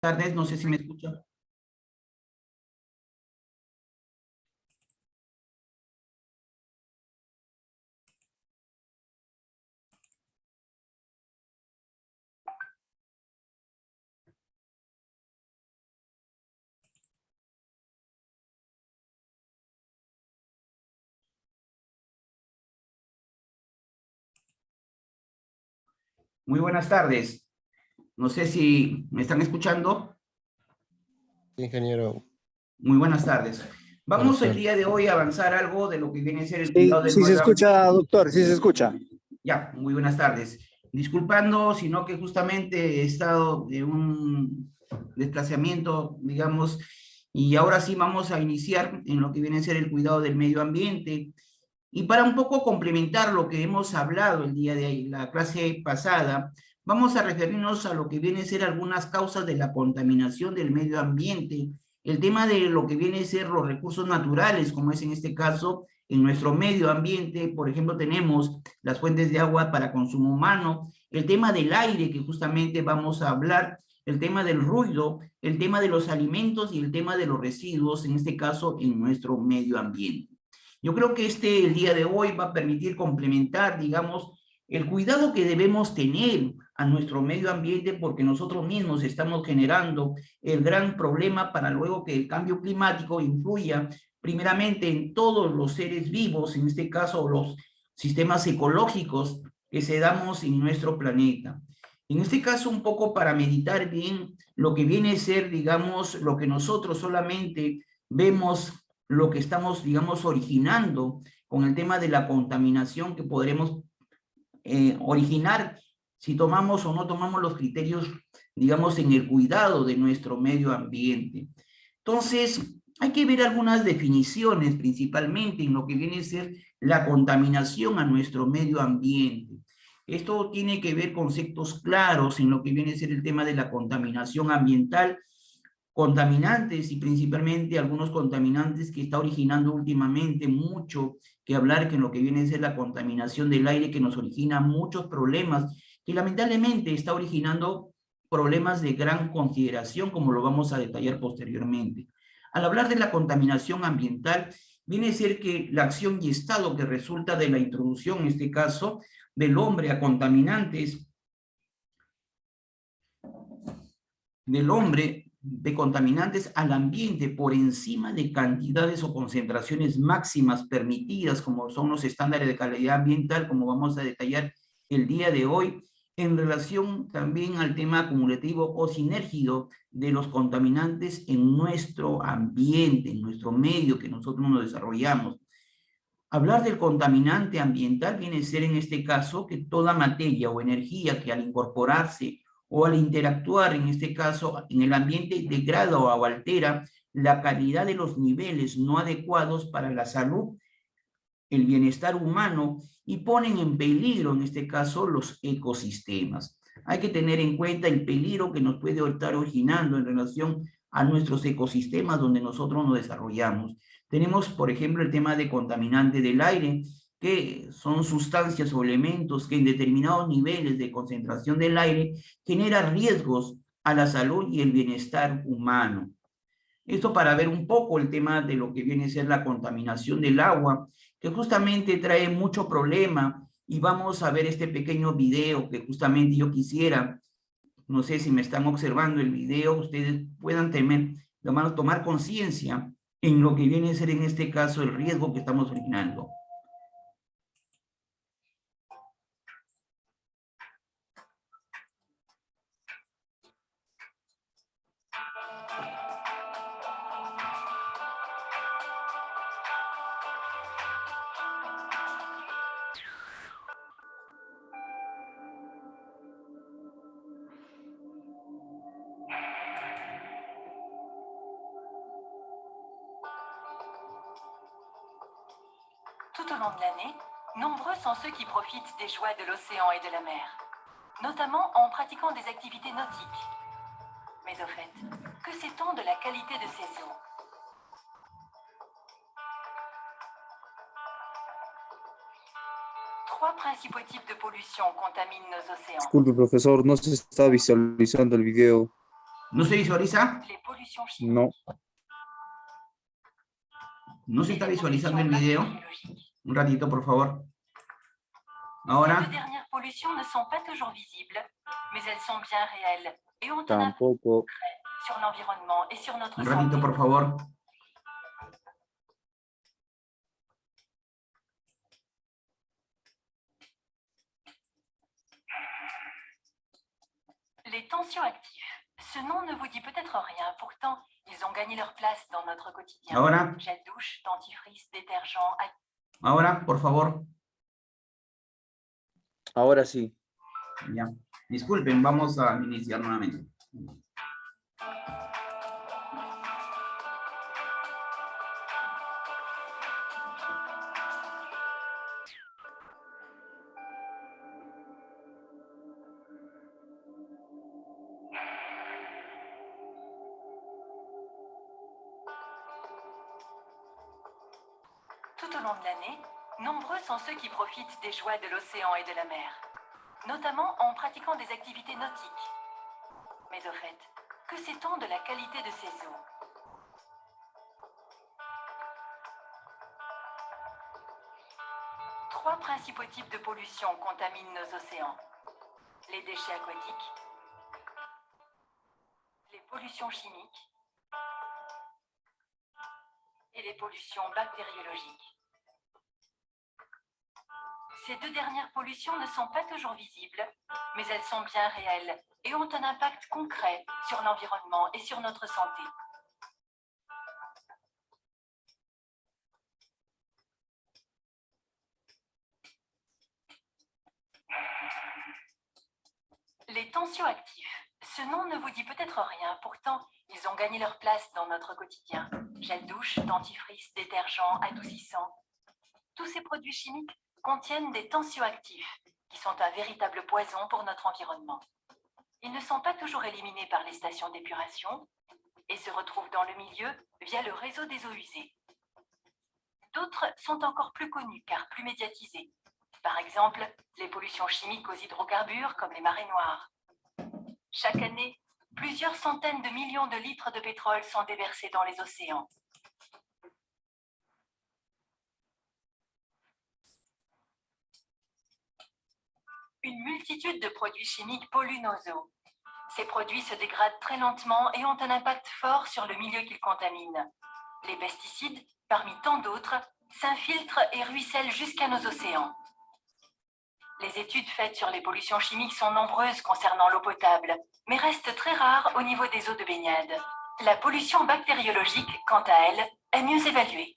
Tardes, no sé si me escucha. Muy buenas tardes. No sé si me están escuchando. Ingeniero, Muy buenas tardes. buenas Vamos el día tardes. de hoy a avanzar algo de lo que viene a ser el Sí, cuidado del sí se medio ambiente. escucha, doctor, sí se escucha. Ya, muy buenas tardes. Disculpando, sino que justamente he estado de un desplazamiento, digamos, y ahora sí vamos a iniciar en lo que viene a ser el cuidado del medio ambiente. Y para un poco complementar lo que hemos hablado el día de ahí, la clase pasada, vamos a referirnos a lo que viene a ser algunas causas de la contaminación del medio ambiente, el tema de lo que viene a ser los recursos naturales, como es en este caso en nuestro medio ambiente. Por ejemplo, tenemos las fuentes de agua para consumo humano, el tema del aire, que justamente vamos a hablar, el tema del ruido, el tema de los alimentos y el tema de los residuos, en este caso en nuestro medio ambiente. Yo creo que el día de hoy va a permitir complementar, digamos, el cuidado que debemos tener a nuestro medio ambiente, porque nosotros mismos estamos generando el gran problema para luego que el cambio climático influya primeramente en todos los seres vivos, en este caso los sistemas ecológicos que se damos en nuestro planeta. En este caso, un poco para meditar bien lo que viene a ser, digamos, lo que nosotros solamente vemos, lo que estamos, digamos, originando con el tema de la contaminación que podremos originar si tomamos o no tomamos los criterios, digamos, en el cuidado de nuestro medio ambiente. Entonces, hay que ver algunas definiciones, principalmente en lo que viene a ser la contaminación a nuestro medio ambiente. Esto tiene que ver conceptos claros en lo que viene a ser el tema de la contaminación ambiental, contaminantes y principalmente algunos contaminantes que está originando últimamente mucho que hablar, que en lo que viene a ser la contaminación del aire, que nos origina muchos problemas, que lamentablemente está originando problemas de gran consideración, como lo vamos a detallar posteriormente. Al hablar de la contaminación ambiental, viene a ser que la acción y estado que resulta de la introducción, en este caso, del hombre a contaminantes, del hombre de contaminantes al ambiente por encima de cantidades o concentraciones máximas permitidas, como son los estándares de calidad ambiental, como vamos a detallar el día de hoy, en relación también al tema acumulativo o sinérgico de los contaminantes en nuestro ambiente, en nuestro medio que nosotros nos desarrollamos. Hablar del contaminante ambiental viene a ser en este caso que toda materia o energía que al incorporarse o al interactuar, en este caso en el ambiente, degrada o altera la calidad de los niveles no adecuados para la salud, el bienestar humano y ponen en peligro, en este caso, los ecosistemas. Hay que tener en cuenta el peligro que nos puede estar originando en relación a nuestros ecosistemas donde nosotros nos desarrollamos. Tenemos, por ejemplo, el tema de contaminante del aire, que son sustancias o elementos que en determinados niveles de concentración del aire generan riesgos a la salud y el bienestar humano. Esto para ver un poco el tema de lo que viene a ser la contaminación del agua, que justamente trae mucho problema. Y vamos a ver este pequeño video que justamente yo quisiera, no sé si me están observando el video, ustedes puedan tomar conciencia en lo que viene a ser en este caso el riesgo que estamos originando. Tout au long de l'année, nombreux sont ceux qui profitent des joies de l'océan et de la mer, notamment en pratiquant des activités nautiques. Mais au fait, que sait-on de la qualité de ces eaux? Trois principaux types de pollution contaminent nos océans. Disculpe, profesor, no se está visualizando el video. ¿No se visualiza? Les pollutions chimiques. No. ¿No se et está les visualizando el pollutions video? bactériologiques. Un ratito, por favor. Ces Ahora, deux dernières pollutions ne sont pas toujours visibles, mais elles sont bien réelles et ont un impact Tampoco. sur l'environnement et sur notre un santé. ratito, por favor. Les tensioactifs. Ce nom ne vous dit peut-être rien, pourtant, ils ont gagné leur place dans notre quotidien. Ahora, Gel douche, dentifrice, détergent, ahora, por favor. Ahora sí. Ya. Disculpen, vamos a iniciar nuevamente. Tout au long de l'année, nombreux sont ceux qui profitent des joies de l'océan et de la mer, notamment en pratiquant des activités nautiques. Mais au fait, que sait-on de la qualité de ces eaux? Trois principaux types de pollution contaminent nos océans. Les déchets aquatiques, les pollutions chimiques et les pollutions bactériologiques. Ces deux dernières pollutions ne sont pas toujours visibles, mais elles sont bien réelles et ont un impact concret sur l'environnement et sur notre santé. Les tensioactifs. Ce nom ne vous dit peut-être rien, pourtant, ils ont gagné leur place dans notre quotidien. Gel douche, dentifrice, détergent, adoucissant. Tous ces produits chimiques contiennent des tensioactifs, qui sont un véritable poison pour notre environnement. Ils ne sont pas toujours éliminés par les stations d'épuration et se retrouvent dans le milieu via le réseau des eaux usées. D'autres sont encore plus connus car plus médiatisés. Par exemple, les pollutions chimiques aux hydrocarbures comme les marées noires. Chaque année, plusieurs centaines de millions de litres de pétrole sont déversés dans les océans. Une multitude de produits chimiques polluent nos eaux. Ces produits se dégradent très lentement et ont un impact fort sur le milieu qu'ils contaminent. Les pesticides, parmi tant d'autres, s'infiltrent et ruissellent jusqu'à nos océans. Les études faites sur les pollutions chimiques sont nombreuses concernant l'eau potable, mais restent très rares au niveau des eaux de baignade. La pollution bactériologique, quant à elle, est mieux évaluée.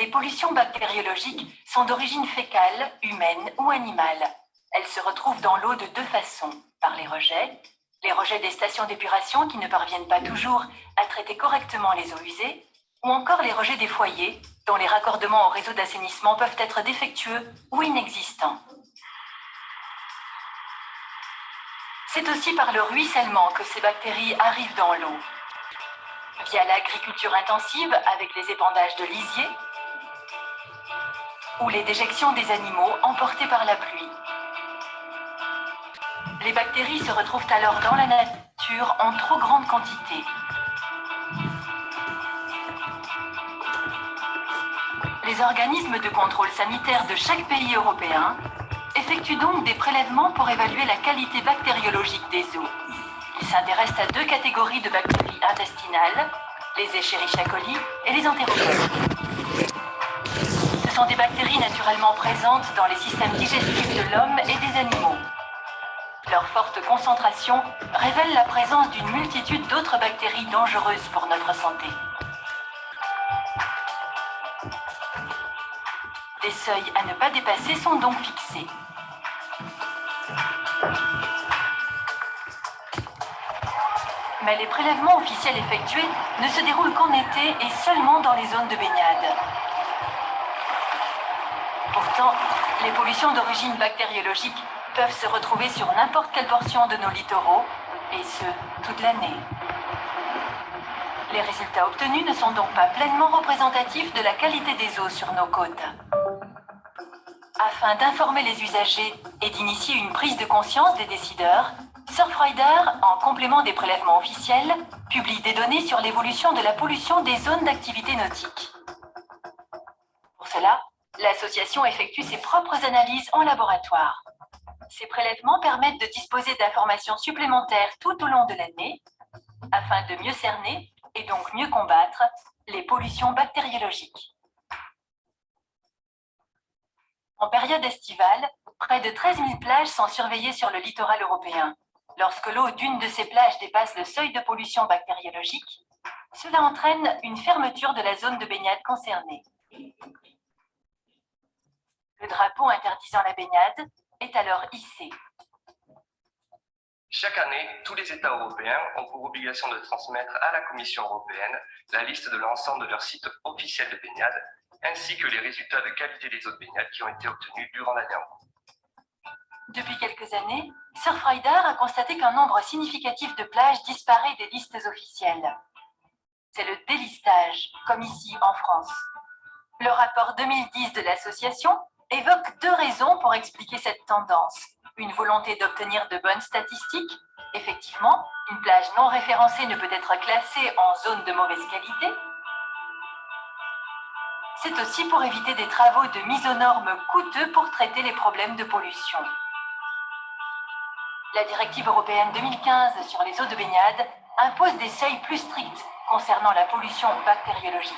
Les pollutions bactériologiques sont d'origine fécale, humaine ou animale. Elles se retrouvent dans l'eau de deux façons, par les rejets des stations d'épuration qui ne parviennent pas toujours à traiter correctement les eaux usées, ou encore les rejets des foyers, dont les raccordements au réseau d'assainissement peuvent être défectueux ou inexistants. C'est aussi par le ruissellement que ces bactéries arrivent dans l'eau. Via l'agriculture intensive avec les épandages de lisiers, ou les déjections des animaux emportés par la pluie. Les bactéries se retrouvent alors dans la nature en trop grande quantité. Les organismes de contrôle sanitaire de chaque pays européen effectuent donc des prélèvements pour évaluer la qualité bactériologique des eaux. Ils s'intéressent à deux catégories de bactéries intestinales, les Escherichia coli et les entérocoques. Ce sont des bactéries naturellement présentes dans les systèmes digestifs de l'homme et des animaux. Leur forte concentration révèle la présence d'une multitude d'autres bactéries dangereuses pour notre santé. Des seuils à ne pas dépasser sont donc fixés. Mais les prélèvements officiels effectués ne se déroulent qu'en été et seulement dans les zones de baignade. Pourtant, les pollutions d'origine bactériologique peuvent se retrouver sur n'importe quelle portion de nos littoraux, et ce, toute l'année. Les résultats obtenus ne sont donc pas pleinement représentatifs de la qualité des eaux sur nos côtes. Afin d'informer les usagers et d'initier une prise de conscience des décideurs, Surfrider, en complément des prélèvements officiels, publie des données sur l'évolution de la pollution des zones d'activité nautique. Pour cela, l'association effectue ses propres analyses en laboratoire. Ces prélèvements permettent de disposer d'informations supplémentaires tout au long de l'année, afin de mieux cerner et donc mieux combattre les pollutions bactériologiques. En période estivale, près de 13 000 plages sont surveillées sur le littoral européen. Lorsque l'eau d'une de ces plages dépasse le seuil de pollution bactériologique, cela entraîne une fermeture de la zone de baignade concernée. Le drapeau interdisant la baignade est alors hissé. Chaque année, tous les États européens ont pour obligation de transmettre à la Commission européenne la liste de l'ensemble de leurs sites officiels de baignade, ainsi que les résultats de qualité des eaux de baignade qui ont été obtenus durant l'année en cours. Depuis quelques années, Surfrider a constaté qu'un nombre significatif de plages disparaît des listes officielles. C'est le délistage, comme ici en France. Le rapport 2010 de l'association évoque 2 raisons pour expliquer cette tendance. Une volonté d'obtenir de bonnes statistiques. Effectivement, une plage non référencée ne peut être classée en zone de mauvaise qualité. C'est aussi pour éviter des travaux de mise aux normes coûteux pour traiter les problèmes de pollution. La directive européenne 2015 sur les eaux de baignade impose des seuils plus stricts concernant la pollution bactériologique.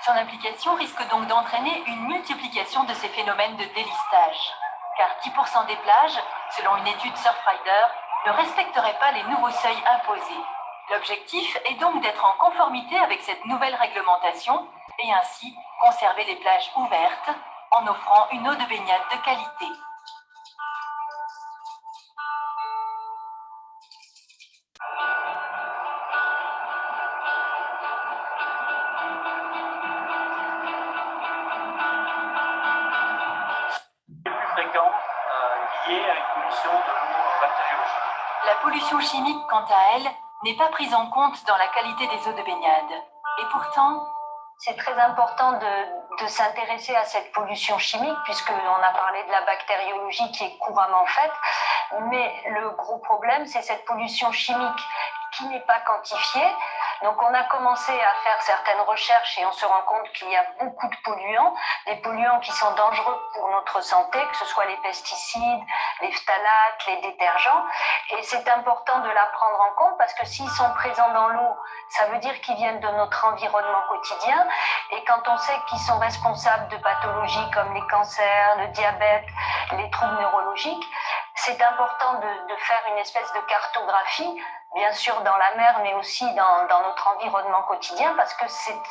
Son application risque donc d'entraîner une multiplication de ces phénomènes de délistage, car 10% des plages, selon une étude Surfrider, ne respecteraient pas les nouveaux seuils imposés. L'objectif est donc d'être en conformité avec cette nouvelle réglementation et ainsi conserver les plages ouvertes en offrant une eau de baignade de qualité. Liée à une pollution de l'eau bactériologique. La pollution chimique, quant à elle, n'est pas prise en compte dans la qualité des eaux de baignade. Et pourtant, c'est très important de s'intéresser à cette pollution chimique, puisqu'on a parlé de la bactériologie qui est couramment faite, mais le gros problème, c'est cette pollution chimique qui n'est pas quantifiée. Donc on a commencé à faire certaines recherches et on se rend compte qu'il y a beaucoup de polluants, des polluants qui sont dangereux pour notre santé, que ce soit les pesticides, les phtalates, les détergents. Et c'est important de la prendre en compte parce que s'ils sont présents dans l'eau, ça veut dire qu'ils viennent de notre environnement quotidien. Et quand on sait qu'ils sont responsables de pathologies comme les cancers, le diabète, les troubles neurologiques, c'est important de faire une espèce de cartographie, bien sûr dans la mer, mais aussi dans notre environnement quotidien, parce que c'est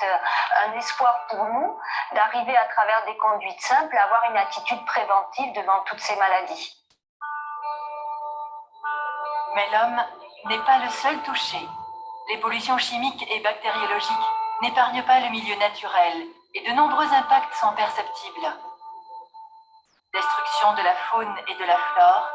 un espoir pour nous d'arriver à travers des conduites simples à avoir une attitude préventive devant toutes ces maladies. Mais l'homme n'est pas le seul touché. Les pollutions chimiques et bactériologiques n'épargnent pas le milieu naturel et de nombreux impacts sont perceptibles. Destruction de la faune et de la flore,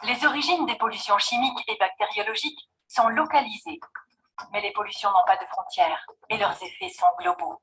les origines des pollutions chimiques et bactériologiques sont localisées, mais les pollutions n'ont pas de frontières et leurs effets sont globaux.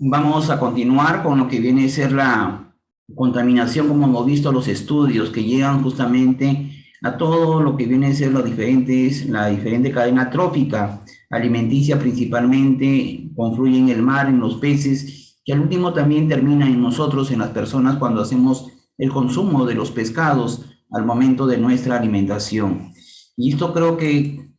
Vamos a continuar con lo que viene a ser la contaminación, como hemos visto los estudios que llegan justamente a todo lo que viene a ser la diferente cadena trófica, alimenticia principalmente, confluye en el mar, en los peces, que al último también termina en nosotros, en las personas, cuando hacemos el consumo de los pescados al momento de nuestra alimentación. Y esto creo que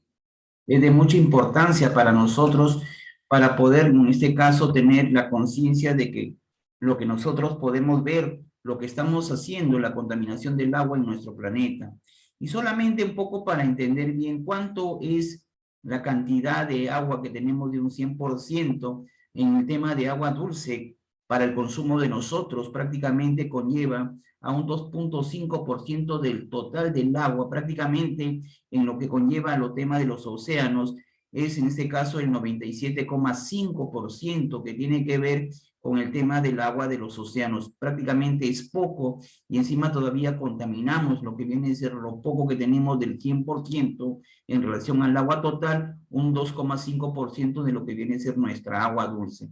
es de mucha importancia para nosotros, para poder, en este caso, tener la conciencia de que lo que nosotros podemos ver lo que estamos haciendo, la contaminación del agua en nuestro planeta. Y solamente un poco para entender bien cuánto es la cantidad de agua que tenemos de un 100% en el tema de agua dulce para el consumo de nosotros, prácticamente conlleva a un 2.5% del total del agua, prácticamente en lo que conlleva los temas de los océanos, es en este caso el 97,5% que tiene que ver con el tema del agua de los océanos. Prácticamente es poco y encima todavía contaminamos lo que viene a ser lo poco que tenemos del 100% en relación al agua total, un 2,5% de lo que viene a ser nuestra agua dulce.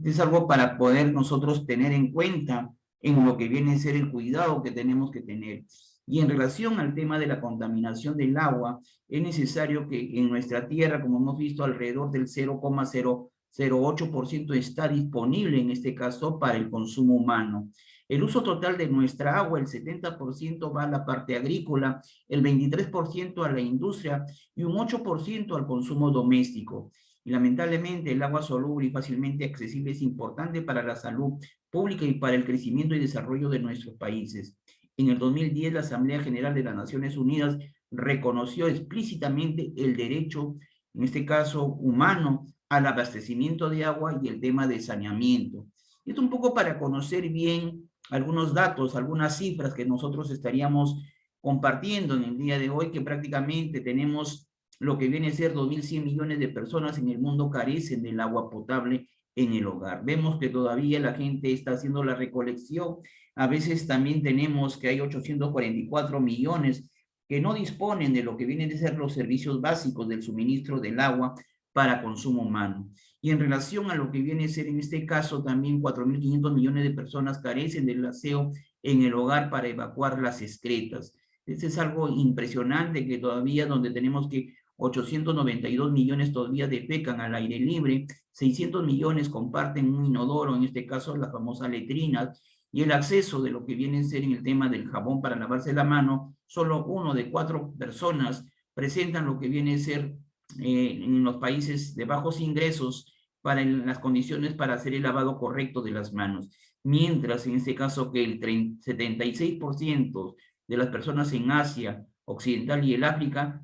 Es algo para poder nosotros tener en cuenta en lo que viene a ser el cuidado que tenemos que tener. Y en relación al tema de la contaminación del agua, es necesario que en nuestra tierra, como hemos visto, alrededor del 0,008% está disponible en este caso para el consumo humano. El uso total de nuestra agua, el 70% va a la parte agrícola, el 23% a la industria y un 8% al consumo doméstico. Y lamentablemente el agua soluble y fácilmente accesible es importante para la salud pública y para el crecimiento y desarrollo de nuestros países. En el 2010, la Asamblea General de las Naciones Unidas reconoció explícitamente el derecho, en este caso humano, al abastecimiento de agua y el tema de saneamiento. Esto un poco para conocer bien algunos datos, algunas cifras que nosotros estaríamos compartiendo en el día de hoy, que prácticamente tenemos lo que viene a ser 2.100 millones de personas en el mundo carecen del agua potable en el hogar. Vemos que todavía la gente está haciendo la recolección. A veces también tenemos que hay 844 millones que no disponen de lo que vienen a ser los servicios básicos del suministro del agua para consumo humano. Y en relación a lo que viene a ser en este caso también 4.500 millones de personas carecen del aseo en el hogar para evacuar las excretas. Este es algo impresionante que todavía donde tenemos que 892 millones todavía defecan al aire libre, 600 millones comparten un inodoro, en este caso la famosa letrina, y el acceso de lo que viene a ser en el tema del jabón para lavarse la mano, solo 1 de 4 personas presentan lo que viene a ser en los países de bajos ingresos para las condiciones para hacer el lavado correcto de las manos. Mientras en este caso que el 76% de las personas en Asia Occidental y el África,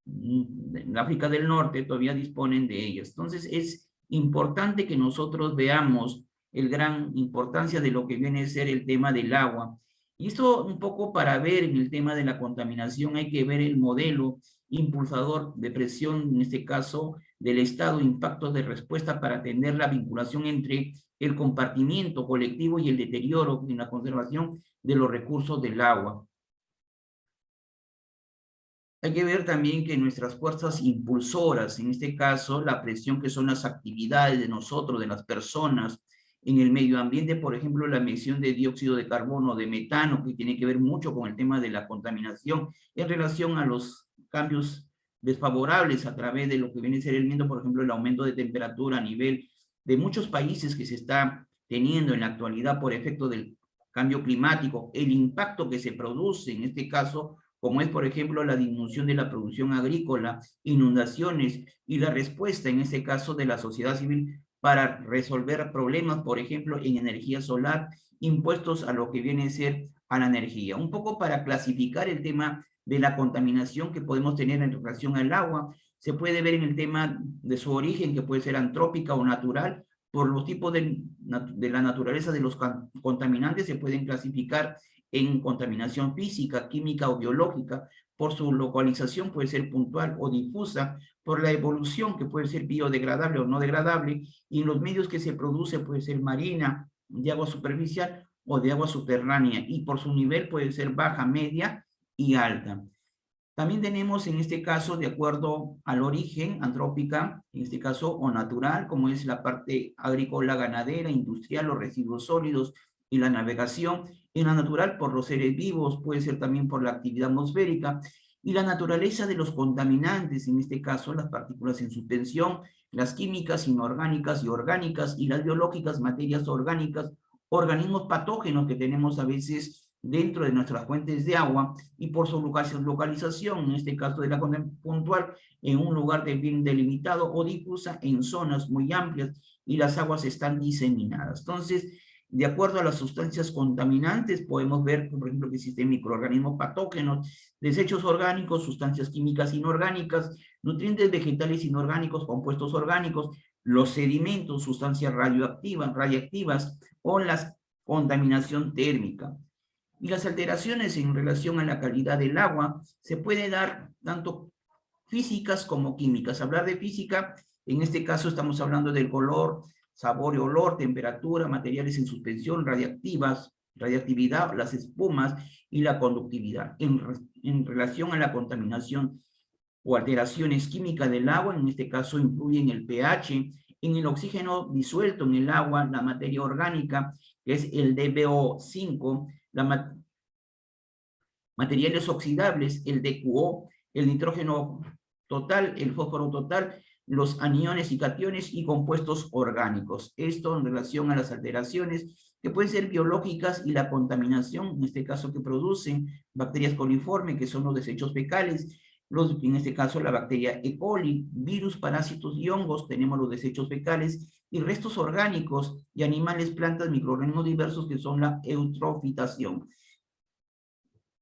en África del Norte, todavía disponen de ellas. Entonces es importante que nosotros veamos la gran importancia de lo que viene a ser el tema del agua. Y esto un poco para ver en el tema de la contaminación hay que ver el modelo impulsador de presión, en este caso del Estado, impactos de respuesta para atender la vinculación entre el compartimiento colectivo y el deterioro en la conservación de los recursos del agua. Hay que ver también que nuestras fuerzas impulsoras, en este caso la presión que son las actividades de nosotros, de las personas, en el medio ambiente, por ejemplo, la emisión de dióxido de carbono, de metano, que tiene que ver mucho con el tema de la contaminación en relación a los cambios desfavorables a través de lo que viene a ser el viento, por ejemplo, el aumento de temperatura a nivel de muchos países que se está teniendo en la actualidad por efecto del cambio climático, el impacto que se produce en este caso, como es, por ejemplo, la disminución de la producción agrícola, inundaciones y la respuesta, en este caso, de la sociedad civil para resolver problemas, por ejemplo, en energía solar, impuestos a lo que viene a ser a la energía. Un poco para clasificar el tema de la contaminación que podemos tener en relación al agua, se puede ver en el tema de su origen, que puede ser antrópica o natural, por los tipos de la naturaleza de los contaminantes se pueden clasificar en contaminación física, química o biológica, por su localización puede ser puntual o difusa, por la evolución que puede ser biodegradable o no degradable, y en los medios que se produce puede ser marina, de agua superficial o de agua subterránea, y por su nivel puede ser baja, media y alta. También tenemos en este caso, de acuerdo al origen, antrópica, en este caso, o natural, como es la parte agrícola, ganadera, industrial, los residuos sólidos y la navegación. En la natural, por los seres vivos, puede ser también por la actividad atmosférica, y la naturaleza de los contaminantes, en este caso, las partículas en suspensión, las químicas, inorgánicas y orgánicas, y las biológicas, materias orgánicas, organismos patógenos que tenemos a veces dentro de nuestras fuentes de agua, y por su localización, en este caso de la puntual, en un lugar bien delimitado o difusa en zonas muy amplias, y las aguas están diseminadas. Entonces, De acuerdo a las sustancias contaminantes, podemos ver, por ejemplo, que existen microorganismos patógenos, desechos orgánicos, sustancias químicas inorgánicas, nutrientes vegetales inorgánicos, compuestos orgánicos, los sedimentos, sustancias radiactivas o la contaminación térmica. Y las alteraciones en relación a la calidad del agua se puede dar tanto físicas como químicas. Hablar de física, en este caso estamos hablando del color, sabor y olor, temperatura, materiales en suspensión, radiactividad, las espumas y la conductividad. En relación a la contaminación o alteraciones químicas del agua, en este caso influyen el pH, en el oxígeno disuelto en el agua, la materia orgánica, que es el DBO5, materiales oxidables, el DQO, el nitrógeno total, el fósforo total, los aniones y cationes y compuestos orgánicos. Esto en relación a las alteraciones que pueden ser biológicas y la contaminación, en este caso que producen bacterias coliformes, que son los desechos fecales, en este caso la bacteria E. coli, virus, parásitos y hongos, tenemos los desechos fecales, y restos orgánicos y animales, plantas, microorganismos diversos, que son la eutrofitación.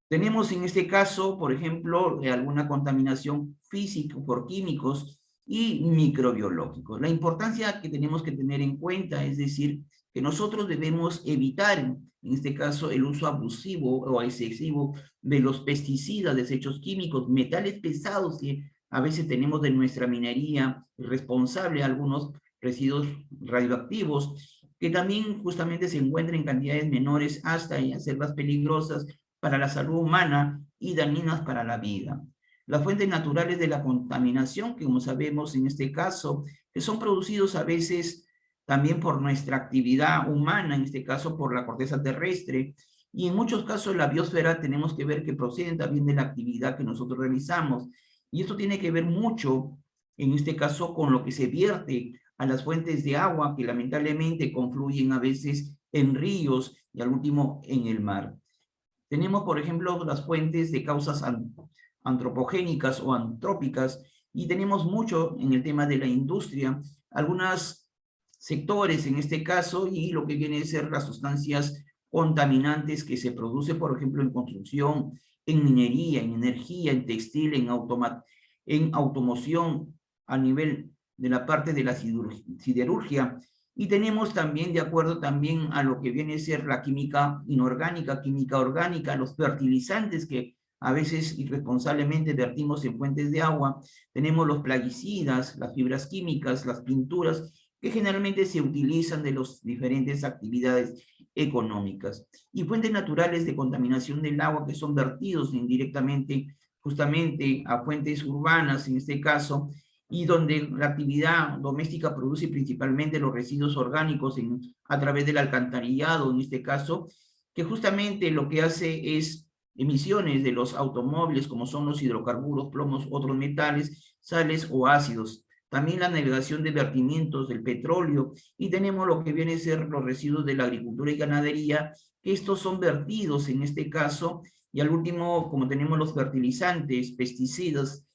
Tenemos en este caso, por ejemplo, alguna contaminación física por químicos y microbiológicos. La importancia que tenemos que tener en cuenta es decir, que nosotros debemos evitar, en este caso, el uso abusivo o excesivo de los pesticidas, desechos químicos, metales pesados que a veces tenemos de nuestra minería, responsable algunos residuos radioactivos, que también justamente se encuentran en cantidades menores hasta hacerlas peligrosas para la salud humana y dañinas para la vida. Las fuentes naturales de la contaminación, que como sabemos en este caso, que son producidos a veces también por nuestra actividad humana, en este caso por la corteza terrestre, y en muchos casos la biosfera tenemos que ver que proceden también de la actividad que nosotros realizamos. Y esto tiene que ver mucho, en este caso, con lo que se vierte a las fuentes de agua, que lamentablemente confluyen a veces en ríos y al último en el mar. Tenemos, por ejemplo, las fuentes de causas antropogénicas o antrópicas, y tenemos mucho en el tema de la industria, algunos sectores en este caso, y lo que viene a ser las sustancias contaminantes que se produce, por ejemplo, en construcción, en minería, en energía, en textil, en automoción, a nivel de la parte de la siderurgia. Y tenemos también, de acuerdo también a lo que viene a ser la química inorgánica, química orgánica, los fertilizantes que a veces irresponsablemente vertimos en fuentes de agua, tenemos los plaguicidas, las fibras químicas, las pinturas, que generalmente se utilizan de las diferentes actividades económicas. Y fuentes naturales de contaminación del agua que son vertidos indirectamente justamente a fuentes urbanas, en este caso, y donde la actividad doméstica produce principalmente los residuos orgánicos a través del alcantarillado, en este caso, que justamente lo que hace es emisiones de los automóviles, como son los hidrocarburos, plomos, otros metales, sales o ácidos. También la navegación de vertimientos del petróleo, y tenemos lo que viene a ser los residuos de la agricultura y ganadería, que estos son vertidos en este caso, y al último, como tenemos los fertilizantes, pesticidas,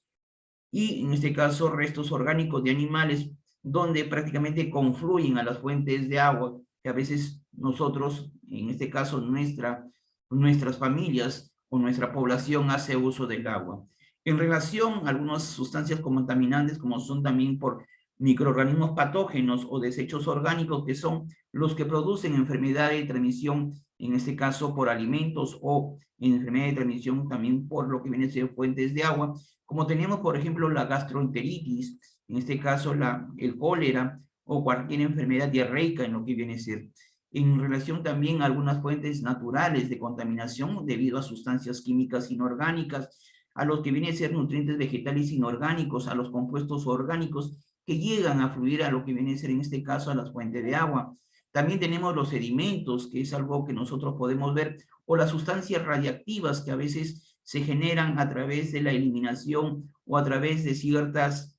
y en este caso restos orgánicos de animales, donde prácticamente confluyen a las fuentes de agua, que a veces nosotros, en este caso nuestras familias o nuestra población hace uso del agua. En relación a algunas sustancias contaminantes, como son también por microorganismos patógenos o desechos orgánicos, que son los que producen enfermedades de transmisión, en este caso por alimentos, o en enfermedades de transmisión también por lo que viene a ser fuentes de agua, como tenemos, por ejemplo, la gastroenteritis, en este caso el cólera, o cualquier enfermedad diarreica en lo que viene a ser. En relación también a algunas fuentes naturales de contaminación debido a sustancias químicas inorgánicas, a los que vienen a ser nutrientes vegetales inorgánicos, a los compuestos orgánicos que llegan a fluir a lo que viene a ser en este caso a las fuentes de agua. También tenemos los sedimentos, que es algo que nosotros podemos ver, o las sustancias radiactivas que a veces se generan a través de la eliminación o a través de ciertas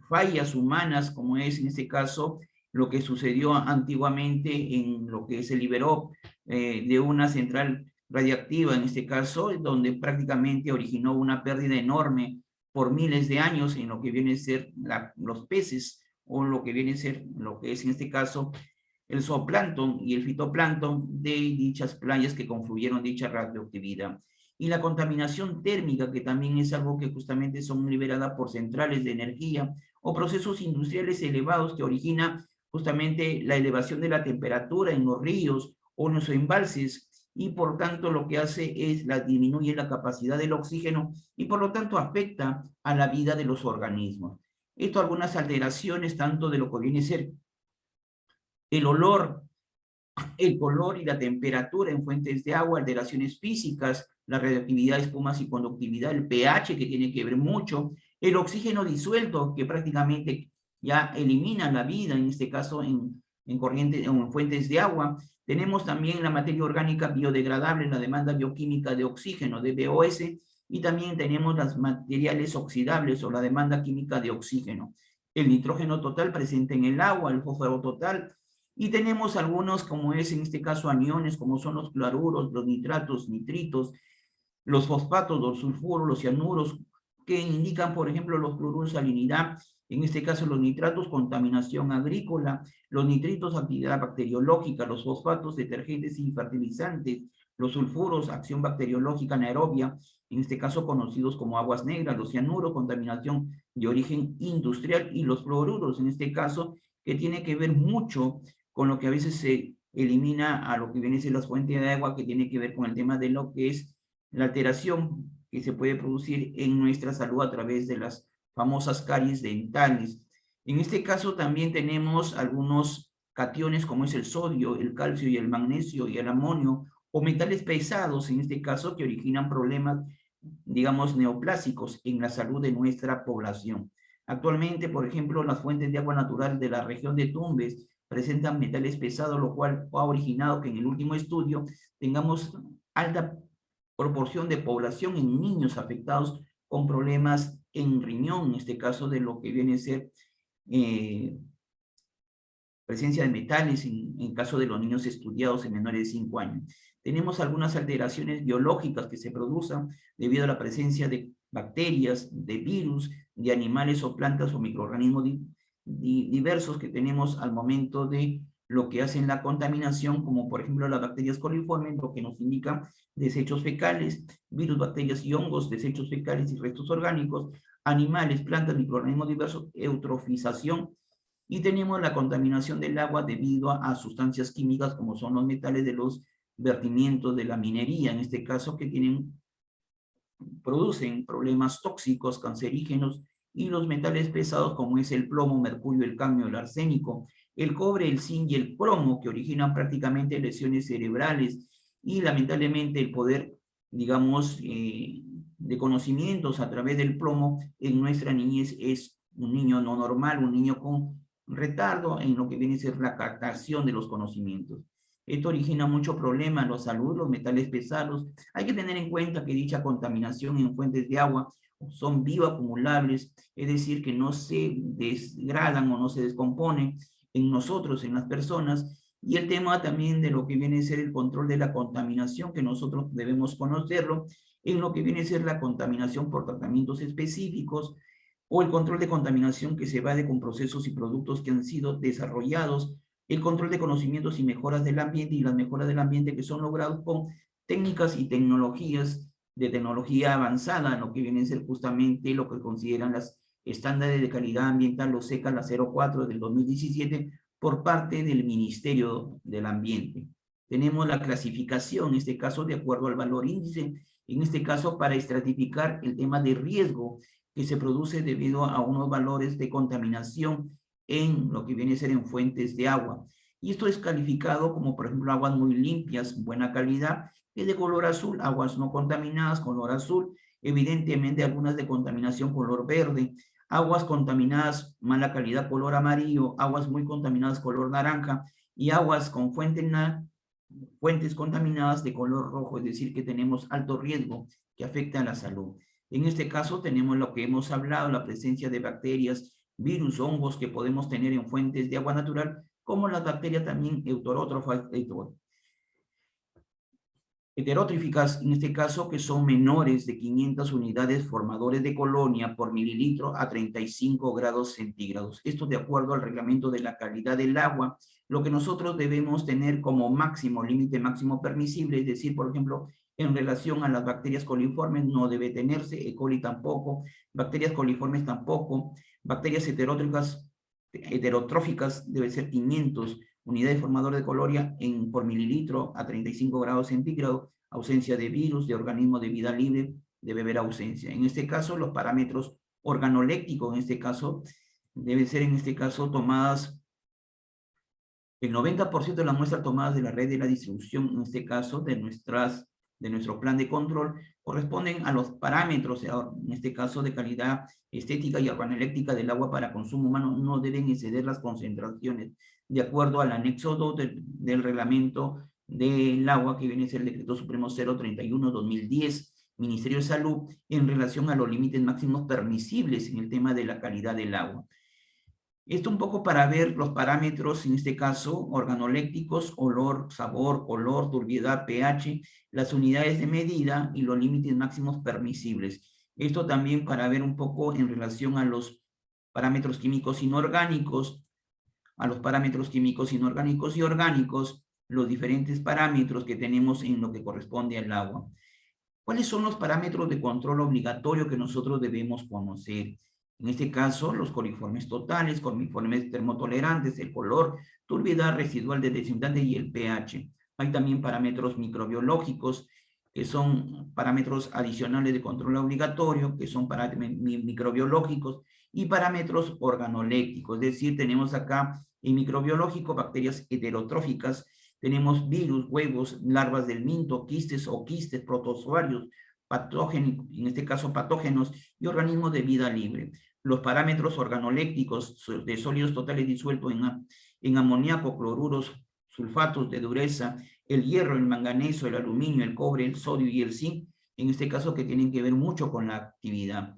fallas humanas, como es en este caso lo que sucedió antiguamente en lo que se liberó de una central radiactiva, en este caso, donde prácticamente originó una pérdida enorme por miles de años en lo que viene a ser los peces, o lo que viene a ser, lo que es en este caso, el zooplancton y el fitoplancton de dichas playas que confluyeron dicha radioactividad. Y la contaminación térmica, que también es algo que justamente son liberadas por centrales de energía o procesos industriales elevados que origina justamente la elevación de la temperatura en los ríos o en los embalses, y por tanto lo que hace es disminuye la capacidad del oxígeno y por lo tanto afecta a la vida de los organismos. Esto algunas alteraciones tanto de lo que viene a ser el olor, el color y la temperatura en fuentes de agua, alteraciones físicas, la radioactividad, espumas y conductividad, el pH que tiene que ver mucho, el oxígeno disuelto que prácticamente ya elimina la vida, en este caso en corrientes o en fuentes de agua. Tenemos también la materia orgánica biodegradable, la demanda bioquímica de oxígeno, DBOS, y también tenemos los materiales oxidables o la demanda química de oxígeno. El nitrógeno total presente en el agua, el fósforo total, y tenemos algunos, como es en este caso aniones, como son los cloruros, los nitratos, nitritos, los fosfatos, los sulfuros, los cianuros, que indican, por ejemplo, los cloruros salinidad, en este caso los nitratos, contaminación agrícola, los nitritos, actividad bacteriológica, los fosfatos, detergentes y fertilizantes, los sulfuros, acción bacteriológica anaerobia, en este caso conocidos como aguas negras, los cianuros, contaminación de origen industrial, y los fluoruros, en este caso, que tiene que ver mucho con lo que a veces se elimina a lo que viene a ser las fuentes de agua, que tiene que ver con el tema de lo que es la alteración que se puede producir en nuestra salud a través de las famosas caries dentales. En este caso también tenemos algunos cationes como es el sodio, el calcio y el magnesio y el amonio, o metales pesados en este caso, que originan problemas, digamos, neoplásicos en la salud de nuestra población. Actualmente, por ejemplo, las fuentes de agua natural de la región de Tumbes presentan metales pesados, lo cual ha originado que en el último estudio tengamos alta proporción de población en niños afectados con problemas en riñón, en este caso de lo que viene a ser presencia de metales en caso de los niños estudiados en menores de 5 años. Tenemos algunas alteraciones biológicas que se producen debido a la presencia de bacterias, de virus, de animales o plantas o microorganismos diversos que tenemos al momento de lo que hacen la contaminación, como por ejemplo las bacterias coliformes, lo que nos indica desechos fecales, virus, bacterias y hongos, desechos fecales y restos orgánicos, animales, plantas, microorganismos diversos, eutrofización, y tenemos la contaminación del agua debido a sustancias químicas como son los metales de los vertimientos de la minería, en este caso que producen problemas tóxicos, cancerígenos, y los metales pesados como es el plomo, mercurio, el cadmio, el arsénico, el cobre, el zinc y el cromo, que originan prácticamente lesiones cerebrales, y lamentablemente el poder, digamos, de conocimientos a través del plomo en nuestra niñez es un niño no normal, un niño con retardo en lo que viene a ser la captación de los conocimientos. Esto origina mucho problema en la salud, los metales pesados. Hay que tener en cuenta que dicha contaminación en fuentes de agua son bioacumulables, es decir, que no se degradan o no se descomponen en nosotros, en las personas, y el tema también de lo que viene a ser el control de la contaminación, que nosotros debemos conocerlo, en lo que viene a ser la contaminación por tratamientos específicos, o el control de contaminación que se evade con procesos y productos que han sido desarrollados, el control de conocimientos y mejoras del ambiente, y las mejoras del ambiente que son logrados con técnicas y tecnologías de tecnología avanzada, en lo que viene a ser justamente lo que consideran las estándares de calidad ambiental, los SECA, la 04 del 2017, por parte del Ministerio del Ambiente. Tenemos la clasificación, en este caso de acuerdo al valor índice, en este caso para estratificar el tema de riesgo que se produce debido a unos valores de contaminación en lo que viene a ser en fuentes de agua. Y esto es calificado como, por ejemplo, aguas muy limpias, buena calidad, que es de color azul, aguas no contaminadas, color azul, evidentemente algunas de contaminación, color verde, aguas contaminadas, mala calidad, color amarillo, aguas muy contaminadas, color naranja, y aguas con fuentes contaminadas de color rojo, es decir, que tenemos alto riesgo que afecta a la salud. En este caso tenemos lo que hemos hablado, la presencia de bacterias, virus, hongos que podemos tener en fuentes de agua natural, como las bacterias también euterótrofas, heterótrofas, en este caso, que son menores de 500 unidades formadores de colonia por mililitro a 35 grados centígrados. Esto de acuerdo al reglamento de la calidad del agua, lo que nosotros debemos tener como máximo, límite máximo permisible, es decir, por ejemplo, en relación a las bacterias coliformes no debe tenerse, E. coli tampoco, bacterias coliformes tampoco, bacterias heterotróficas debe ser 500 unidades formadoras de colonia por mililitro a 35 grados centígrados, ausencia de virus, de organismo de vida libre, debe haber ausencia. En este caso, los parámetros organolécticos, en este caso, deben ser tomadas, el 90% de las muestras tomadas de la red de la distribución, en este caso, de nuestro plan de control, corresponden a los parámetros, en este caso, de calidad estética y organoléctica del agua para consumo humano, no deben exceder las concentraciones de acuerdo al anexo 2 del reglamento del agua, que viene a ser el Decreto Supremo 031-2010, Ministerio de Salud, en relación a los límites máximos permisibles en el tema de la calidad del agua. Esto un poco para ver los parámetros, en este caso, organolécticos, olor, sabor, color, turbiedad, pH, las unidades de medida y los límites máximos permisibles. Esto también para ver un poco en relación a los parámetros químicos inorgánicos, y orgánicos, los diferentes parámetros que tenemos en lo que corresponde al agua. ¿Cuáles son los parámetros de control obligatorio que nosotros debemos conocer? En este caso, los coliformes totales, coliformes termotolerantes, el color, turbiedad residual de desinfectante y el pH. Hay también parámetros microbiológicos, que son parámetros adicionales de control obligatorio, que son parámetros microbiológicos, y parámetros organolécticos. Es decir, tenemos acá en microbiológico bacterias heterotróficas, tenemos virus, huevos, larvas del minto, quistes o quistes, protozoarios, patógenos, en este caso patógenos, y organismos de vida libre. Los parámetros organolécticos de sólidos totales disueltos en amoníaco, cloruros, sulfatos de dureza, el hierro, el manganeso, el aluminio, el cobre, el sodio y el zinc, en este caso que tienen que ver mucho con la actividad.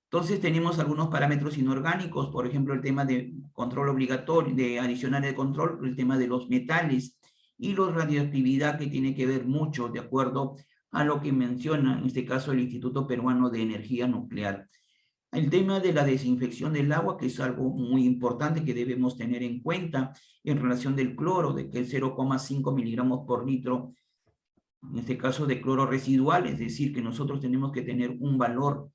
Entonces tenemos algunos parámetros inorgánicos, por ejemplo, el tema de control obligatorio, de adicional de control, el tema de los metales y la radioactividad, que tiene que ver mucho de acuerdo a lo que menciona, en este caso, el Instituto Peruano de Energía Nuclear. El tema de la desinfección del agua, que es algo muy importante que debemos tener en cuenta en relación del cloro, de que es 0,5 miligramos por litro, en este caso de cloro residual, es decir, que nosotros tenemos que tener un valor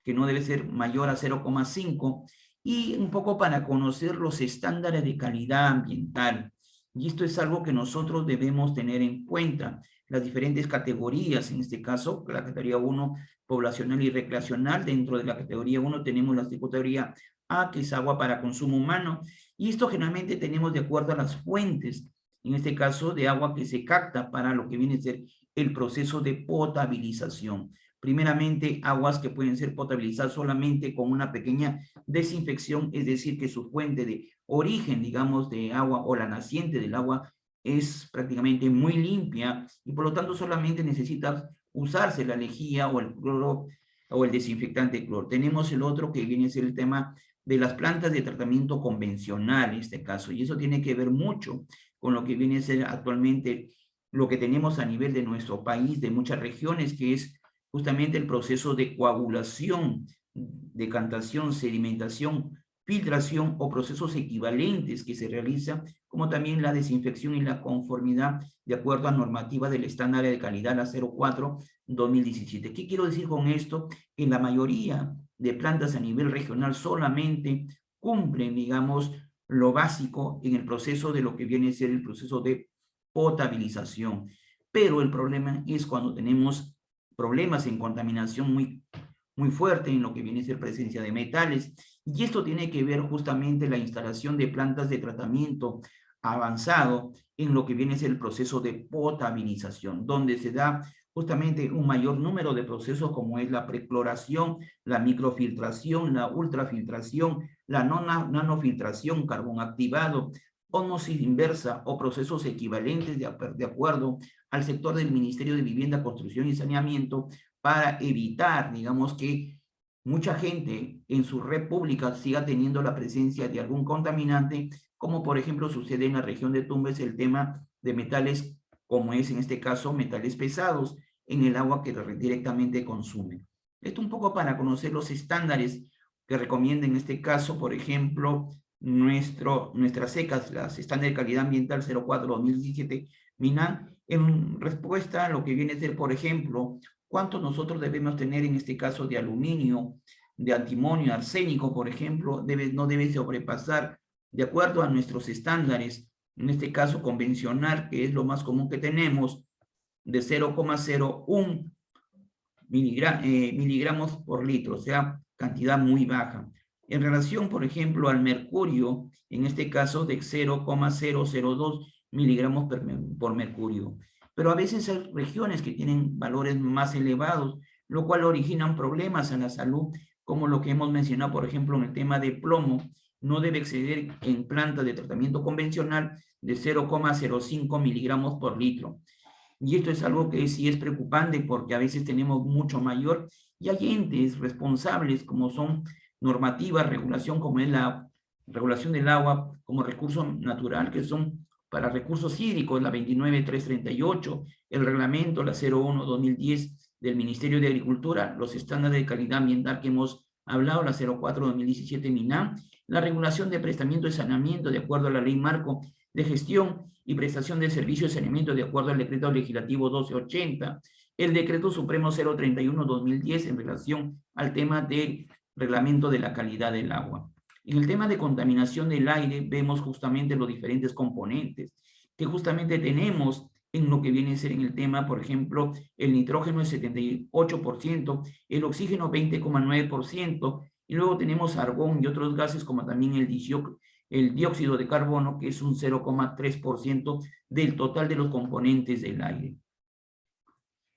que no debe ser mayor a 0,5, y un poco para conocer los estándares de calidad ambiental. Y esto es algo que nosotros debemos tener en cuenta. Las diferentes categorías, en este caso, la categoría 1, poblacional y recreacional. Dentro de la categoría 1 tenemos la categoría A, que es agua para consumo humano. Y esto generalmente tenemos de acuerdo a las fuentes, en este caso de agua que se capta para lo que viene a ser el proceso de potabilización. Primeramente, aguas que pueden ser potabilizadas solamente con una pequeña desinfección, es decir, que su fuente de origen, digamos, de agua o la naciente del agua es prácticamente muy limpia y por lo tanto solamente necesita usarse la lejía o el cloro o el desinfectante cloro. Tenemos el otro que viene a ser el tema de las plantas de tratamiento convencional en este caso, y eso tiene que ver mucho con lo que viene a ser actualmente lo que tenemos a nivel de nuestro país, de muchas regiones, que es justamente el proceso de coagulación, decantación, sedimentación, filtración o procesos equivalentes que se realizan, como también la desinfección y la conformidad de acuerdo a normativa del estándar de calidad, la 04-2017. ¿Qué quiero decir con esto? Que la mayoría de plantas a nivel regional solamente cumplen, digamos, lo básico en el proceso de lo que viene a ser el proceso de potabilización. Pero el problema es cuando tenemos problemas en contaminación muy fuerte en lo que viene a ser presencia de metales, y esto tiene que ver justamente la instalación de plantas de tratamiento avanzado en lo que viene a ser el proceso de potabilización, donde se da justamente un mayor número de procesos como es la precloración, la microfiltración, la ultrafiltración, la nanofiltración, carbón activado, ósmosis inversa o procesos equivalentes de acuerdo al sector del Ministerio de Vivienda, Construcción y Saneamiento, para evitar, digamos, que mucha gente en su red pública siga teniendo la presencia de algún contaminante, como por ejemplo sucede en la región de Tumbes, el tema de metales como es en este caso metales pesados, en el agua que directamente consumen. Esto un poco para conocer los estándares que recomienda en este caso, por ejemplo, nuestras secas, las estándares de calidad ambiental 04-2017 MINAM, en respuesta a lo que viene a ser, por ejemplo, cuánto nosotros debemos tener en este caso de aluminio, de antimonio, arsénico, por ejemplo, no debe sobrepasar, de acuerdo a nuestros estándares, en este caso convencional, que es lo más común que tenemos, de 0,01 miligramos por litro, o sea, cantidad muy baja. En relación, por ejemplo, al mercurio, en este caso de 0,002 miligramos por mercurio. Pero a veces hay regiones que tienen valores más elevados, lo cual originan problemas a la salud, como lo que hemos mencionado, por ejemplo, en el tema de plomo, no debe exceder en plantas de tratamiento convencional de 0,05 miligramos por litro. Y esto es algo que sí es preocupante porque a veces tenemos mucho mayor y hay entes responsables como son normativas, regulación como es la regulación del agua como recurso natural, que son para recursos hídricos la 29338, el reglamento la 01-2010 del Ministerio de Agricultura, los estándares de calidad ambiental que hemos hablado, la 04-2017 MINAM, la regulación de prestamiento de saneamiento de acuerdo a la ley marco de gestión y prestación de servicios de saneamiento de acuerdo al decreto legislativo 1280, el decreto supremo 031-2010 en relación al tema del reglamento de la calidad del agua. En el tema de contaminación del aire vemos justamente los diferentes componentes que justamente tenemos en lo que viene a ser en el tema, por ejemplo, el nitrógeno es 78%, el oxígeno 20,9%, y luego tenemos argón y otros gases como también el dióxido de carbono, que es un 0,3% del total de los componentes del aire.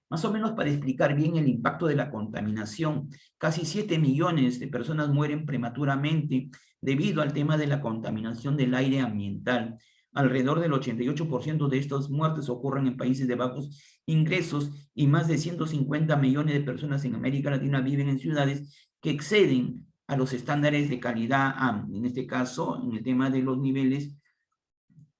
Más o menos para explicar bien el impacto de la contaminación, casi 7 millones de personas mueren prematuramente debido al tema de la contaminación del aire ambiental. Alrededor del 88% de estas muertes ocurren en países de bajos ingresos y más de 150 millones de personas en América Latina viven en ciudades que exceden a los estándares de calidad, en este caso, en el tema de los niveles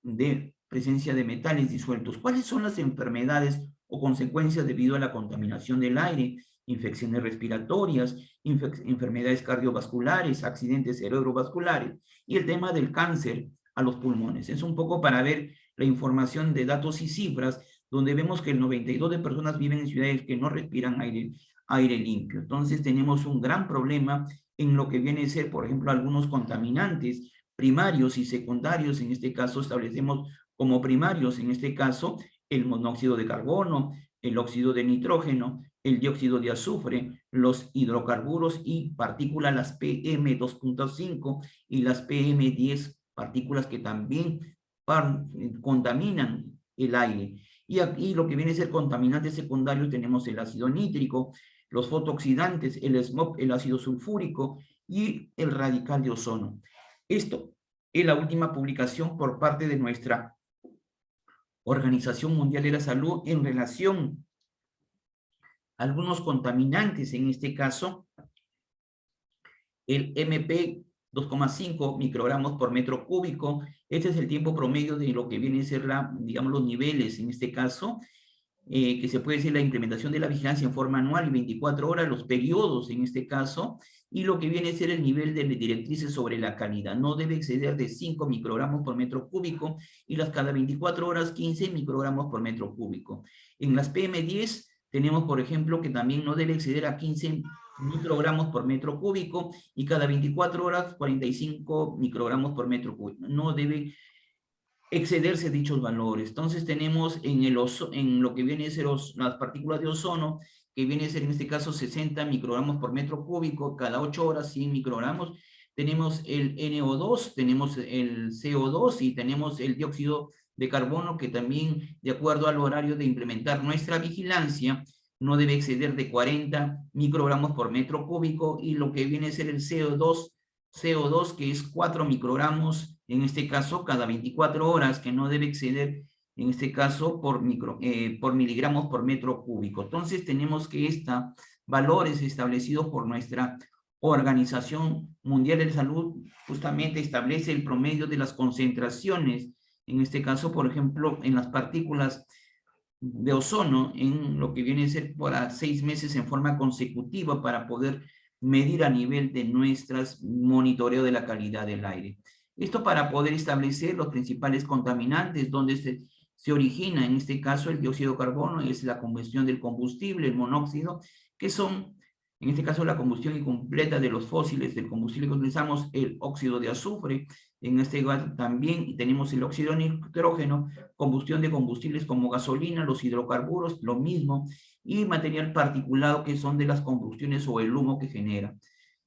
de presencia de metales disueltos. ¿Cuáles son las enfermedades o consecuencias debido a la contaminación del aire? Infecciones respiratorias, enfermedades cardiovasculares, accidentes cerebrovasculares y el tema del cáncer a los pulmones. Es un poco para ver la información de datos y cifras, donde vemos que el 92% de personas viven en ciudades que no respiran aire limpio. Entonces tenemos un gran problema en lo que viene a ser, por ejemplo, algunos contaminantes primarios y secundarios. En este caso establecemos como primarios, en este caso, el monóxido de carbono, el óxido de nitrógeno, el dióxido de azufre, los hidrocarburos y partículas, las PM2.5 y las PM10, partículas que también contaminan el aire. Y aquí lo que viene a ser contaminantes secundarios tenemos el ácido nítrico, los fotooxidantes, el smog, el ácido sulfúrico y el radical de ozono. Esto es la última publicación por parte de nuestra Organización Mundial de la Salud en relación a algunos contaminantes, en este caso, el MP 2,5 microgramos por metro cúbico. Este es el tiempo promedio de lo que viene a ser digamos, los niveles, en este caso, que se puede decir la implementación de la vigilancia en forma anual y 24 horas, los periodos en este caso, y lo que viene a ser el nivel de directrices sobre la calidad. No debe exceder de 5 microgramos por metro cúbico y las cada 24 horas 15 microgramos por metro cúbico. En las PM10 tenemos, por ejemplo, que también no debe exceder a 15 microgramos por metro cúbico y cada 24 horas 45 microgramos por metro cúbico. No debe excederse dichos valores. Entonces tenemos en lo que viene a ser las partículas de ozono, que viene a ser en este caso 60 microgramos por metro cúbico, cada 8 horas 100 microgramos. Tenemos el NO2, tenemos el CO2 y tenemos el dióxido de carbono, que también, de acuerdo al horario de implementar nuestra vigilancia, no debe exceder de 40 microgramos por metro cúbico, y lo que viene a ser el CO2, que es 4 microgramos, en este caso, cada 24 horas, que no debe exceder, en este caso, por miligramos por metro cúbico. Entonces, tenemos que valores establecidos por nuestra Organización Mundial de la Salud, justamente establece el promedio de las concentraciones, en este caso, por ejemplo, en las partículas de ozono en lo que viene a ser por 6 meses en forma consecutiva para poder medir a nivel de nuestras monitoreo de la calidad del aire. Esto para poder establecer los principales contaminantes, donde se origina, en este caso, el dióxido de carbono, es la combustión del combustible, el monóxido, que son, en este caso, la combustión incompleta de los fósiles, del combustible que utilizamos, el óxido de azufre, en este caso también, y tenemos el óxido de nitrógeno, combustión de combustibles como gasolina, los hidrocarburos, lo mismo, y material particulado que son de las combustiones o el humo que genera.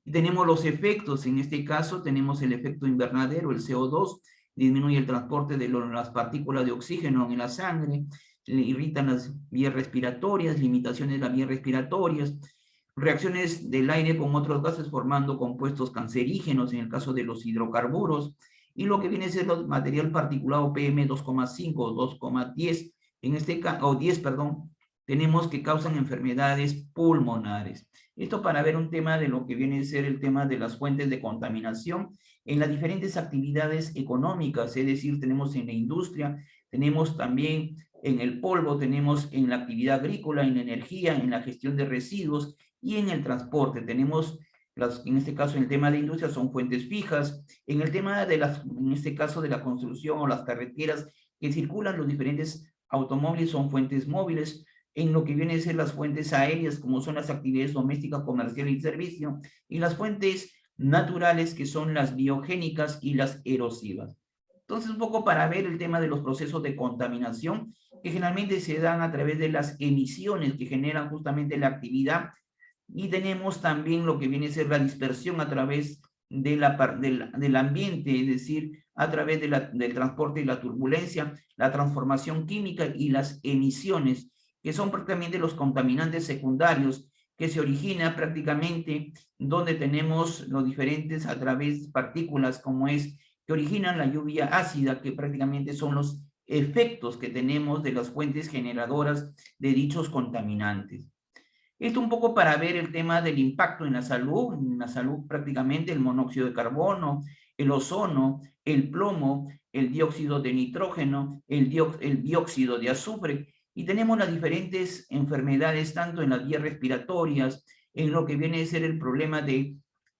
Y tenemos los efectos, en este caso tenemos el efecto invernadero, el CO2, disminuye el transporte de las partículas de oxígeno en la sangre, irritan las vías respiratorias, limitaciones de las vías respiratorias, reacciones del aire con otros gases formando compuestos cancerígenos en el caso de los hidrocarburos, y lo que viene a ser el material particulado PM2,5 o 2,10, en este caso, o 10, perdón, tenemos que causan enfermedades pulmonares. Esto para ver un tema de lo que viene a ser el tema de las fuentes de contaminación en las diferentes actividades económicas, es decir, tenemos en la industria, tenemos también en el polvo, tenemos en la actividad agrícola, en la energía, en la gestión de residuos y en el transporte. Tenemos, en este caso, en el tema de industria son fuentes fijas, en el tema de en este caso de la construcción o las carreteras que circulan los diferentes automóviles son fuentes móviles, en lo que vienen a ser las fuentes aéreas, como son las actividades domésticas, comerciales y servicio, y las fuentes naturales, que son las biogénicas y las erosivas. Entonces, un poco para ver el tema de los procesos de contaminación, que generalmente se dan a través de las emisiones que generan justamente la actividad, y tenemos también lo que viene a ser la dispersión a través del ambiente, es decir, a través del transporte y la turbulencia, la transformación química y las emisiones, que son prácticamente los contaminantes secundarios que se origina prácticamente donde tenemos los diferentes a través de partículas como es que originan la lluvia ácida, que prácticamente son los efectos que tenemos de las fuentes generadoras de dichos contaminantes. Esto un poco para ver el tema del impacto en la salud prácticamente el monóxido de carbono, el ozono, el plomo, el dióxido de nitrógeno, el dióxido de azufre, y tenemos las diferentes enfermedades tanto en las vías respiratorias, en lo que viene a ser el problema de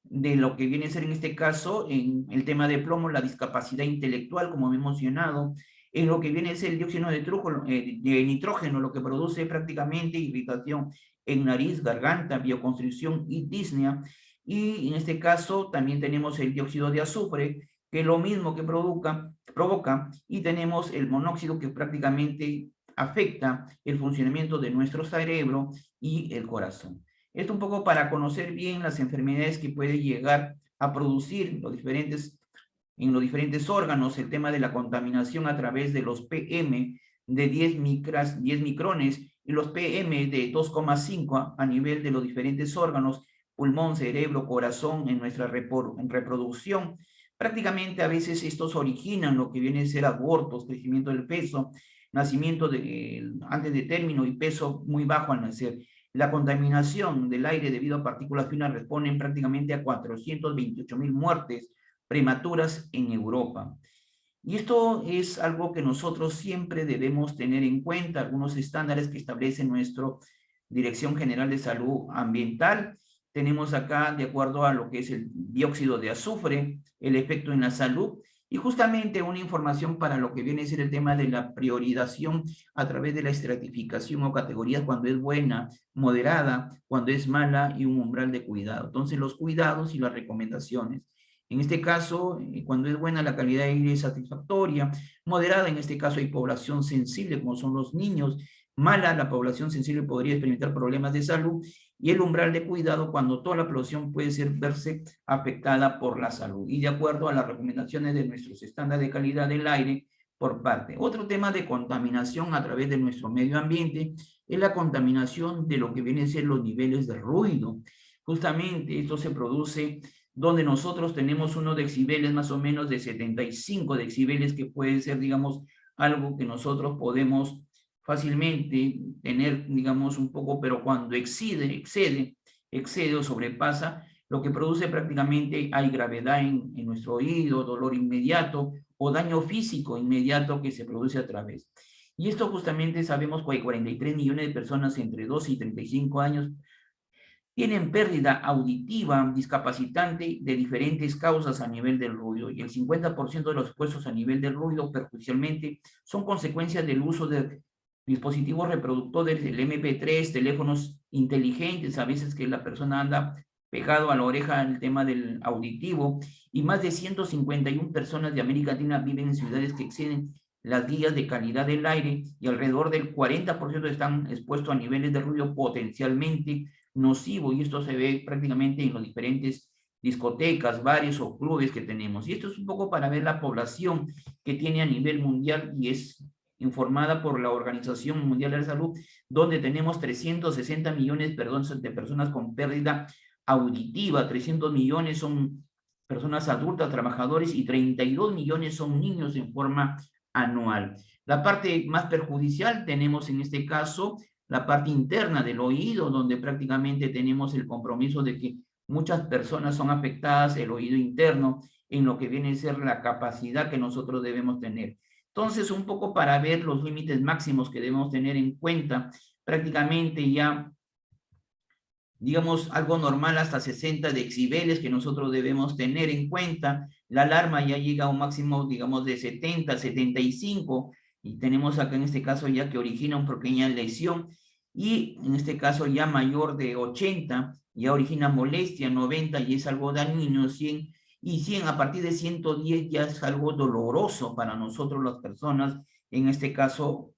lo que viene a ser en este caso, en el tema de plomo, la discapacidad intelectual, como he mencionado, en lo que viene a ser el dióxido de nitrógeno, lo que produce prácticamente irritación en nariz, garganta, bioconstricción y disnea, y en este caso también tenemos el dióxido de azufre, que es lo mismo que provoca, y tenemos el monóxido que prácticamente afecta el funcionamiento de nuestro cerebro y el corazón. Esto un poco para conocer bien las enfermedades que puede llegar a producir en los diferentes órganos, el tema de la contaminación a través de los PM de 10 micrones y los PM de 2,5 a nivel de los diferentes órganos, pulmón, cerebro, corazón, en nuestra reproducción. Prácticamente a veces estos originan lo que viene a ser abortos, crecimiento del peso, nacimiento antes de término y peso muy bajo al nacer. La contaminación del aire debido a partículas finas responden prácticamente a 428,000 muertes prematuras en Europa. Y esto es algo que nosotros siempre debemos tener en cuenta, algunos estándares que establece nuestra Dirección General de Salud Ambiental. Tenemos acá, de acuerdo a lo que es el dióxido de azufre, el efecto en la salud, y justamente una información para lo que viene a ser el tema de la priorización a través de la estratificación o categorías, cuando es buena, moderada, cuando es mala, y un umbral de cuidado. Entonces, los cuidados y las recomendaciones. En este caso, cuando es buena, la calidad de aire es satisfactoria. Moderada, en este caso, hay población sensible, como son los niños. Mala, la población sensible podría experimentar problemas de salud. Y el umbral de cuidado, cuando toda la población puede verse afectada por la salud. Y de acuerdo a las recomendaciones de nuestros estándares de calidad del aire por parte. Otro tema de contaminación a través de nuestro medio ambiente es la contaminación de lo que vienen a ser los niveles de ruido. Justamente esto se produce donde nosotros tenemos unos decibeles más o menos de 75 decibeles, que puede ser, digamos, algo que nosotros podemos fácilmente tener, digamos, un poco, pero cuando excede o sobrepasa, lo que produce prácticamente hay gravedad en nuestro oído, dolor inmediato o daño físico inmediato que se produce a través. Y esto justamente sabemos que hay 43 millones de personas entre 12 y 35 años tienen pérdida auditiva discapacitante de diferentes causas a nivel del ruido, y el 50% de los expuestos a nivel del ruido perjudicialmente son consecuencias del uso de dispositivos reproductores, del MP3, teléfonos inteligentes, a veces que la persona anda pegado a la oreja el tema del auditivo, y más de 151 personas de América Latina viven en ciudades que exceden las guías de calidad del aire, y alrededor del 40% están expuestos a niveles de ruido potencialmente nocivo, y esto se ve prácticamente en las diferentes discotecas, bares o clubes que tenemos. Y esto es un poco para ver la población que tiene a nivel mundial, y es informada por la Organización Mundial de la Salud, donde tenemos 360 millones, de personas con pérdida auditiva, 300 millones son personas adultas, trabajadores, y 32 millones son niños en forma anual. La parte más perjudicial tenemos en este caso la parte interna del oído, donde prácticamente tenemos el compromiso de que muchas personas son afectadas, el oído interno, en lo que viene a ser la capacidad que nosotros debemos tener. Entonces, un poco para ver los límites máximos que debemos tener en cuenta, prácticamente ya, digamos, algo normal hasta 60 decibeles que nosotros debemos tener en cuenta. La alarma ya llega a un máximo, digamos, de 70, 75, y tenemos acá en este caso ya que origina una pequeña lesión, y en este caso ya mayor de 80, ya origina molestia, 90 y es algo dañino, 100, y 100 a partir de 110 ya es algo doloroso para nosotros las personas, en este caso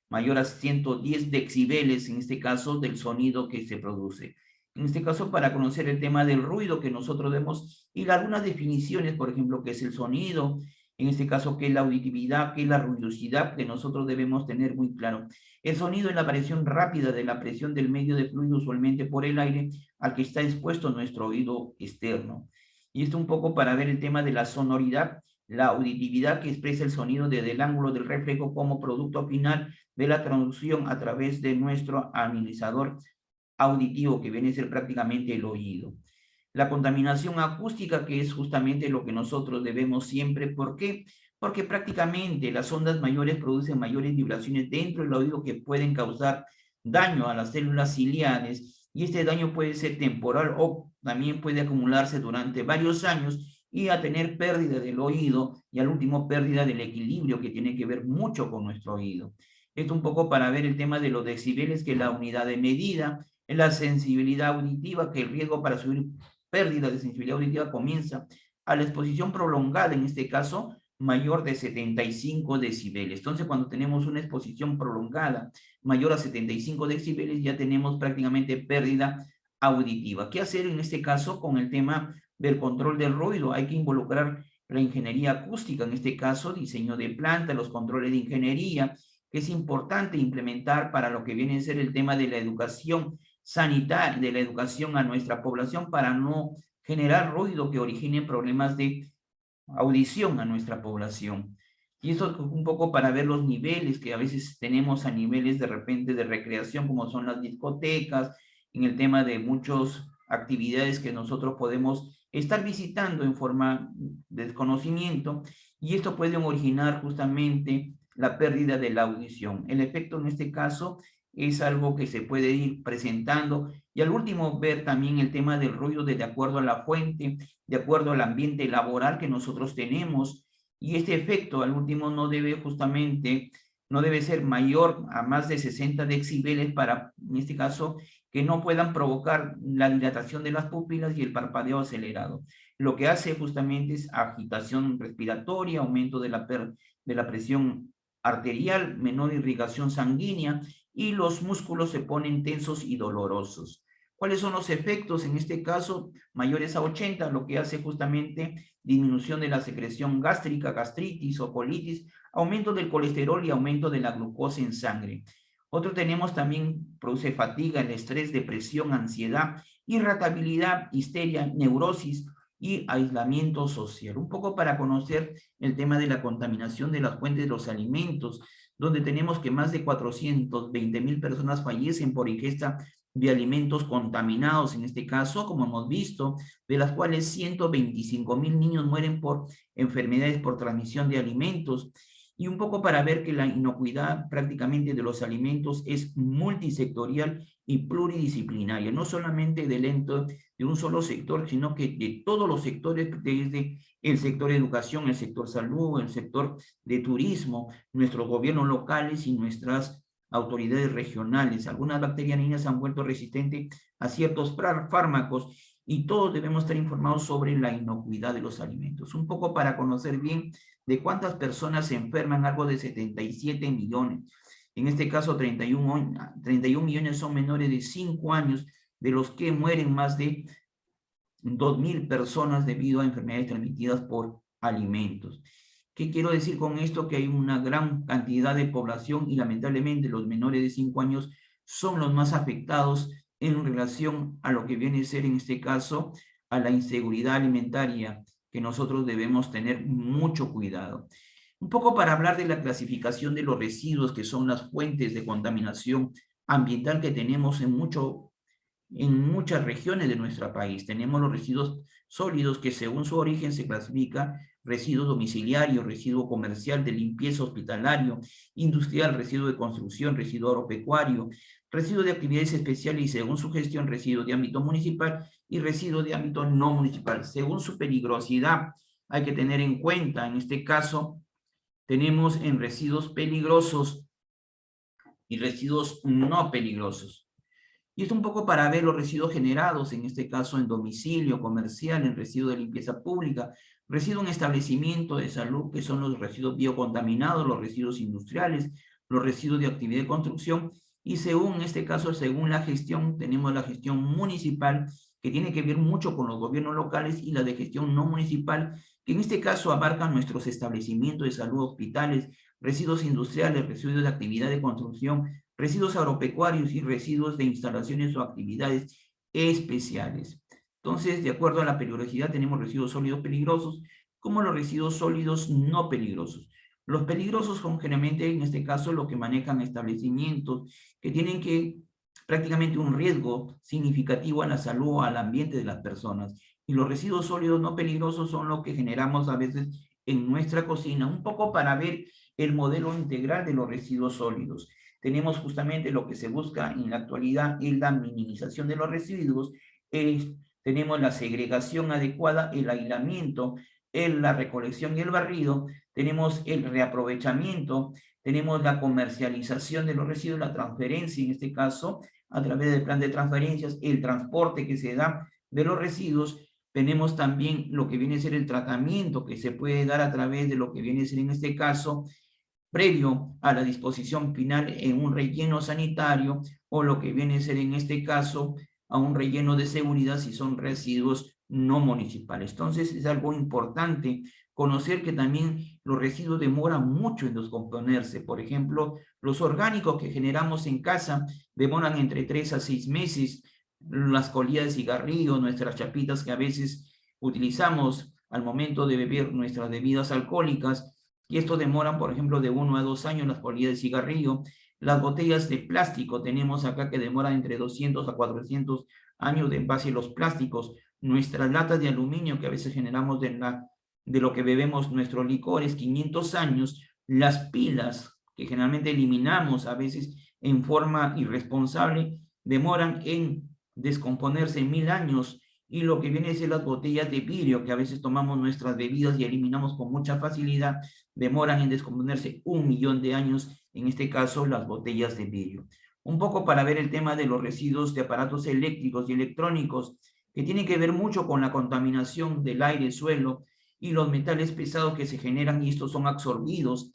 mayor a 110 decibeles, en este caso del sonido que se produce. En este caso, para conocer el tema del ruido que nosotros vemos y algunas definiciones, por ejemplo, qué es el sonido, en este caso, qué es la auditividad, qué es la ruidosidad, que nosotros debemos tener muy claro. El sonido es la variación rápida de la presión del medio de fluido, usualmente por el aire, al que está expuesto nuestro oído externo. Y esto un poco para ver el tema de la sonoridad, la auditividad que expresa el sonido desde el ángulo del reflejo como producto final de la traducción a través de nuestro amenizador auditivo, que viene a ser prácticamente el oído. La contaminación acústica, que es justamente lo que nosotros debemos siempre. ¿Por qué? Porque prácticamente las ondas mayores producen mayores vibraciones dentro del oído que pueden causar daño a las células ciliares, y este daño puede ser temporal o también puede acumularse durante varios años y a tener pérdida del oído, y al último pérdida del equilibrio, que tiene que ver mucho con nuestro oído. Esto un poco para ver el tema de los decibeles, que es la unidad de medida, es la sensibilidad auditiva, que el riesgo para subir pérdida de sensibilidad auditiva comienza a la exposición prolongada, en este caso mayor de 75 decibeles. Entonces, cuando tenemos una exposición prolongada mayor a 75 decibeles, ya tenemos prácticamente pérdida auditiva. ¿Qué hacer en este caso con el tema del control del ruido? Hay que involucrar la ingeniería acústica, en este caso diseño de planta, los controles de ingeniería, que es importante implementar para lo que viene a ser el tema de la educación sanitaria, de la educación a nuestra población, para no generar ruido que origine problemas de audición a nuestra población. Y eso un poco para ver los niveles que a veces tenemos a niveles de repente de recreación, como son las discotecas, en el tema de muchas actividades que nosotros podemos estar visitando en forma de desconocimiento, y esto puede originar justamente la pérdida de la audición. El efecto en este caso es algo que se puede ir presentando, y al último ver también el tema del ruido de acuerdo a la fuente, de acuerdo al ambiente laboral que nosotros tenemos, y este efecto al último no debe ser mayor a más de 60 decibeles para, en este caso, que no puedan provocar la dilatación de las pupilas y el parpadeo acelerado. Lo que hace justamente es agitación respiratoria, aumento de la presión arterial, menor irrigación sanguínea, y los músculos se ponen tensos y dolorosos. ¿Cuáles son los efectos? En este caso, mayores a 80, lo que hace justamente disminución de la secreción gástrica, gastritis o colitis, aumento del colesterol y aumento de la glucosa en sangre. Otro tenemos también, produce fatiga, el estrés, depresión, ansiedad, irritabilidad, histeria, neurosis y aislamiento social. Un poco para conocer el tema de la contaminación de las fuentes de los alimentos, donde tenemos que más de 420,000 personas fallecen por ingesta de alimentos contaminados, en este caso, como hemos visto, de las cuales 125,000 niños mueren por enfermedades por transmisión de alimentos. y un poco para ver que la inocuidad prácticamente de los alimentos es multisectorial y pluridisciplinaria, no solamente del ente de un solo sector, sino que de todos los sectores, desde el sector educación, el sector salud, el sector de turismo, nuestros gobiernos locales y nuestras autoridades regionales. Algunas bacterianinas se han vuelto resistentes a ciertos fármacos y todos debemos estar informados sobre la inocuidad de los alimentos. Un poco para conocer bien de cuántas personas se enferman, algo de 77 millones. En este caso, 31 millones son menores de 5 años, de los que mueren más de 2.000 personas debido a enfermedades transmitidas por alimentos. ¿Qué quiero decir con esto? Que hay una gran cantidad de población y lamentablemente los menores de 5 años son los más afectados en relación a lo que viene a ser en este caso a la inseguridad alimentaria, que nosotros debemos tener mucho cuidado. Un poco para hablar de la clasificación de los residuos, que son las fuentes de contaminación ambiental que tenemos en muchas regiones de nuestro país. Tenemos los residuos sólidos que según su origen se clasifica residuo domiciliario, residuo comercial, de limpieza hospitalario, industrial, residuo de construcción, residuo agropecuario, residuo de actividades especiales y según su gestión, residuo de ámbito municipal y residuo de ámbito no municipal. Según su peligrosidad, hay que tener en cuenta, en este caso, tenemos en residuos peligrosos y residuos no peligrosos. Y esto un poco para ver los residuos generados, en este caso en domicilio, comercial, en residuo de limpieza pública, residuo en establecimiento de salud, que son los residuos biocontaminados, los residuos industriales, los residuos de actividad de construcción, y según, en este caso, según la gestión, tenemos la gestión municipal, que tiene que ver mucho con los gobiernos locales, y la de gestión no municipal, que en este caso abarcan nuestros establecimientos de salud, hospitales, residuos industriales, residuos de actividad de construcción, residuos agropecuarios y residuos de instalaciones o actividades especiales. Entonces, de acuerdo a la peligrosidad, tenemos residuos sólidos peligrosos, como los residuos sólidos no peligrosos. Los peligrosos son generalmente, en este caso, los que manejan establecimientos que tienen prácticamente un riesgo significativo a la salud o al ambiente de las personas. Y los residuos sólidos no peligrosos son los que generamos a veces en nuestra cocina, un poco para ver el modelo integral de los residuos sólidos. Tenemos justamente lo que se busca en la actualidad es la minimización de los residuos, tenemos la segregación adecuada, el aislamiento, la recolección y el barrido, tenemos el reaprovechamiento, tenemos la comercialización de los residuos, la transferencia en este caso, a través del plan de transferencias, el transporte que se da de los residuos, tenemos también lo que viene a ser el tratamiento que se puede dar a través de lo que viene a ser en este caso, previo a la disposición final en un relleno sanitario o lo que viene a ser en este caso a un relleno de seguridad si son residuos no municipales. Entonces es algo importante conocer que también los residuos demoran mucho en descomponerse. Por ejemplo, los orgánicos que generamos en casa demoran entre 3 a 6 meses, las colillas de cigarrillo, nuestras chapitas que a veces utilizamos al momento de beber nuestras bebidas alcohólicas, y esto demoran, por ejemplo, de 1 a 2 años las colillas de cigarrillo. Las botellas de plástico tenemos acá que demoran entre 200 a 400 años de envase los plásticos. Nuestras latas de aluminio que a veces generamos de lo que bebemos nuestros licores, 500 años. Las pilas que generalmente eliminamos a veces en forma irresponsable, demoran en descomponerse 1000 años. Y lo que viene a ser las botellas de vidrio, que a veces tomamos nuestras bebidas y eliminamos con mucha facilidad, demoran en descomponerse 1 millón de años, en este caso las botellas de vidrio. Un poco para ver el tema de los residuos de aparatos eléctricos y electrónicos, que tiene que ver mucho con la contaminación del aire, suelo, y los metales pesados que se generan, y estos son absorbidos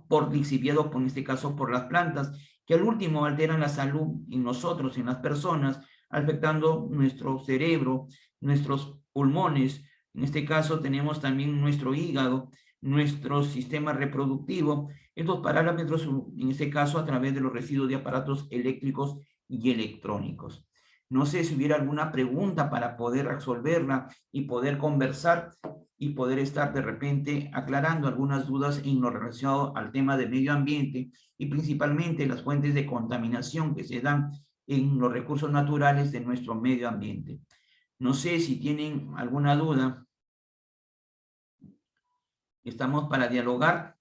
por lixiviados, en este caso por las plantas, que al último alteran la salud en nosotros, en las personas, afectando nuestro cerebro, nuestros pulmones. En este caso tenemos también nuestro hígado, nuestro sistema reproductivo. Estos parámetros, en este caso, a través de los residuos de aparatos eléctricos y electrónicos. No sé si hubiera alguna pregunta para poder resolverla y poder conversar y poder estar de repente aclarando algunas dudas en lo relacionado al tema del medio ambiente y principalmente las fuentes de contaminación que se dan en los recursos naturales de nuestro medio ambiente. No sé si tienen alguna duda. Estamos para dialogar.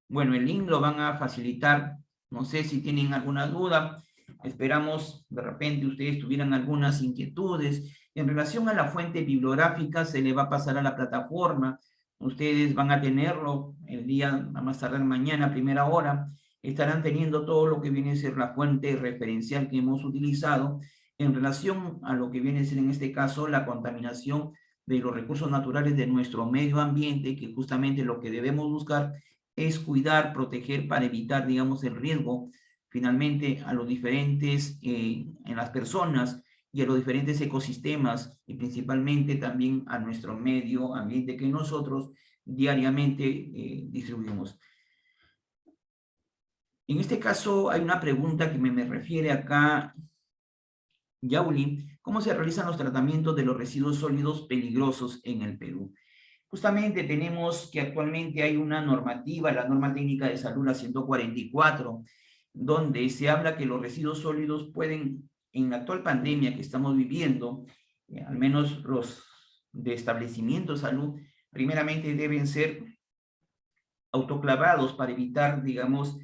Bueno, el link lo van a facilitar. No sé si tienen alguna duda. Esperamos de repente ustedes tuvieran algunas inquietudes. En relación a la fuente bibliográfica, se le va a pasar a la plataforma. Ustedes van a tenerlo el día, a más tardar mañana, primera hora. Estarán teniendo todo lo que viene a ser la fuente referencial que hemos utilizado en relación a lo que viene a ser en este caso la contaminación de los recursos naturales de nuestro medio ambiente, que justamente lo que debemos buscar es cuidar, proteger para evitar, digamos, el riesgo finalmente a los diferentes, en las personas y a los diferentes ecosistemas y principalmente también a nuestro medio ambiente que nosotros diariamente distribuimos. En este caso hay una pregunta que me refiere acá, Yauli, ¿cómo se realizan los tratamientos de los residuos sólidos peligrosos en el Perú? Justamente tenemos que actualmente hay una normativa, la norma técnica de salud, la 144, donde se habla que los residuos sólidos pueden, en la actual pandemia que estamos viviendo, al menos los de establecimientos de salud, primeramente deben ser autoclavados para evitar, digamos,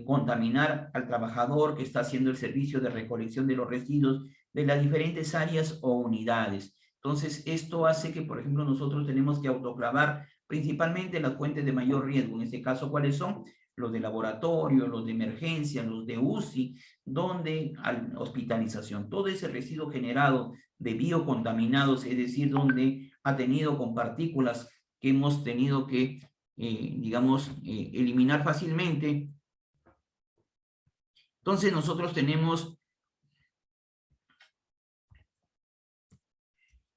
contaminar al trabajador que está haciendo el servicio de recolección de los residuos de las diferentes áreas o unidades. Entonces, esto hace que, por ejemplo, nosotros tenemos que autoclavar principalmente las fuentes de mayor riesgo. En este caso, ¿cuáles son? Los de laboratorio, los de emergencia, los de UCI, donde hay hospitalización. Todo ese residuo generado de biocontaminados, es decir, donde ha tenido con partículas que hemos tenido que digamos, eliminar fácilmente. Entonces nosotros tenemos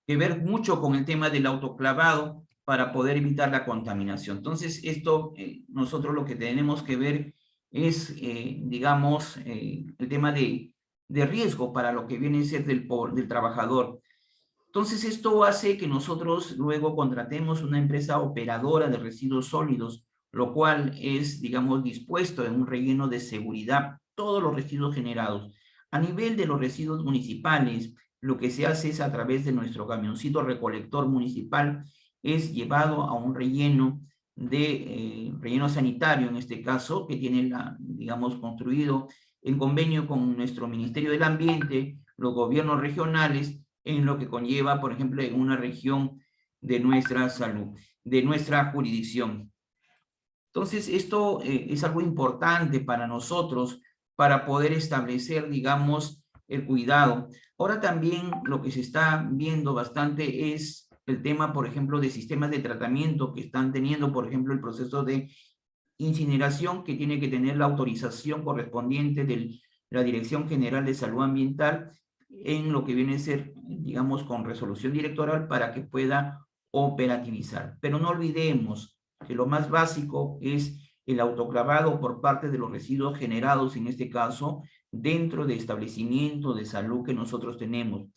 que ver mucho con el tema del autoclavado para poder evitar la contaminación. Entonces esto, nosotros lo que tenemos que ver es, digamos, el tema de riesgo para lo que viene a ser del trabajador. Entonces, esto hace que nosotros luego contratemos una empresa operadora de residuos sólidos, lo cual es, digamos, dispuesto en un relleno de seguridad todos los residuos generados. A nivel de los residuos municipales, lo que se hace es a través de nuestro camioncito recolector municipal, es llevado a un relleno relleno sanitario, en este caso, que tiene, digamos, construido en convenio con nuestro Ministerio del Ambiente, los gobiernos regionales, en lo que conlleva, por ejemplo, en una región de nuestra salud, de nuestra jurisdicción. Entonces, esto es algo importante para nosotros para poder establecer, digamos, el cuidado. Ahora también lo que se está viendo bastante es el tema, por ejemplo, de sistemas de tratamiento que están teniendo, por ejemplo, el proceso de incineración que tiene que tener la autorización correspondiente de la Dirección General de Salud Ambiental en lo que viene a ser, digamos, con resolución directoral para que pueda operativizar. Pero no olvidemos que lo más básico es el autoclavado por parte de los residuos generados, en este caso, dentro de establecimientos de salud que nosotros tenemos.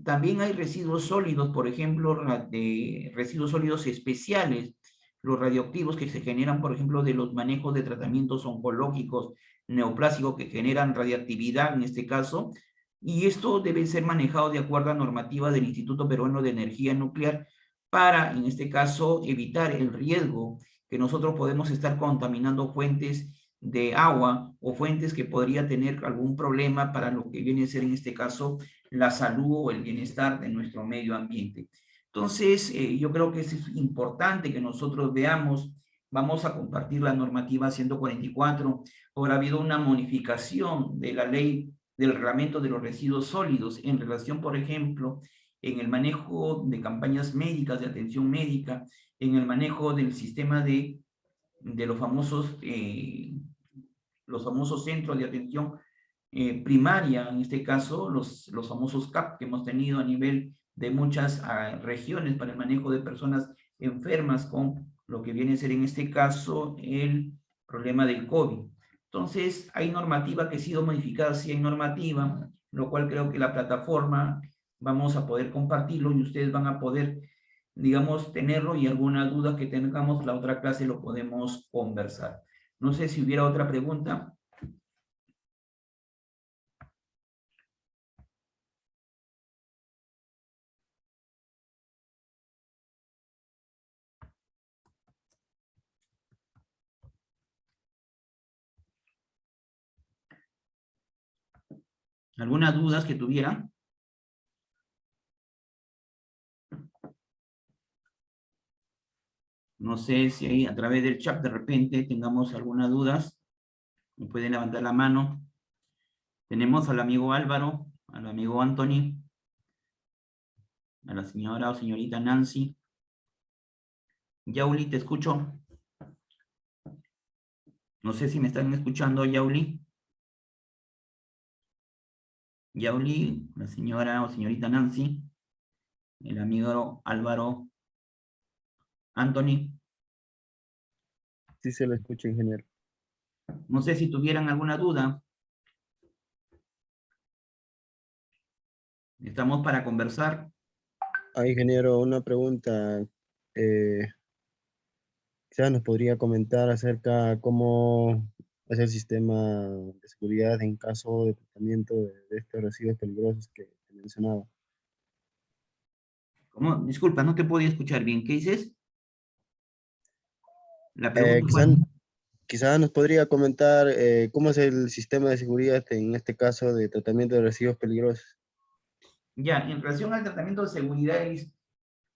También hay residuos sólidos, por ejemplo, de residuos sólidos especiales, los radioactivos que se generan, por ejemplo, de los manejos de tratamientos oncológicos neoplásicos que generan radiactividad en este caso, y esto debe ser manejado de acuerdo a normativa del Instituto Peruano de Energía Nuclear para, en este caso, evitar el riesgo que nosotros podemos estar contaminando fuentes de agua o fuentes que podría tener algún problema para lo que viene a ser en este caso la salud o el bienestar de nuestro medio ambiente. Entonces, yo creo que es importante que nosotros veamos, vamos a compartir la normativa 144, ahora ha habido una modificación de la ley del reglamento de los residuos sólidos en relación, por ejemplo, en el manejo de campañas médicas, de atención médica, en el manejo del sistema de los famosos centros de atención primaria, en este caso los famosos CAP que hemos tenido a nivel de muchas regiones para el manejo de personas enfermas con lo que viene a ser en este caso el problema del COVID. Entonces, hay normativa que ha sido modificada, sí hay normativa, lo cual creo que la plataforma vamos a poder compartirlo y ustedes van a poder, digamos, tenerlo y alguna duda que tengamos, la otra clase lo podemos conversar. No sé si hubiera otra pregunta. ¿Algunas dudas que tuvieran? No sé si ahí a través del chat de repente tengamos algunas dudas. Me pueden levantar la mano. Tenemos al amigo Álvaro, al amigo Anthony, a la señora o señorita Nancy. Yauli, te escucho. No sé si me están escuchando, Yauli. Yauli, la señora o señorita Nancy, el amigo Álvaro, Anthony. Sí se lo escucha, ingeniero. No sé si tuvieran alguna duda. Estamos para conversar. Ingeniero, una pregunta. Eh, Quizás nos podría comentar acerca cómo es el sistema de seguridad en caso de tratamiento de estos residuos peligrosos que mencionaba. ¿Cómo? Disculpa, no te podía escuchar bien. ¿Qué dices? La Eh, pregunta fue... quizás, quizás nos podría comentar cómo es el sistema de seguridad en este caso de tratamiento de residuos peligrosos. Ya, en relación al tratamiento de seguridad,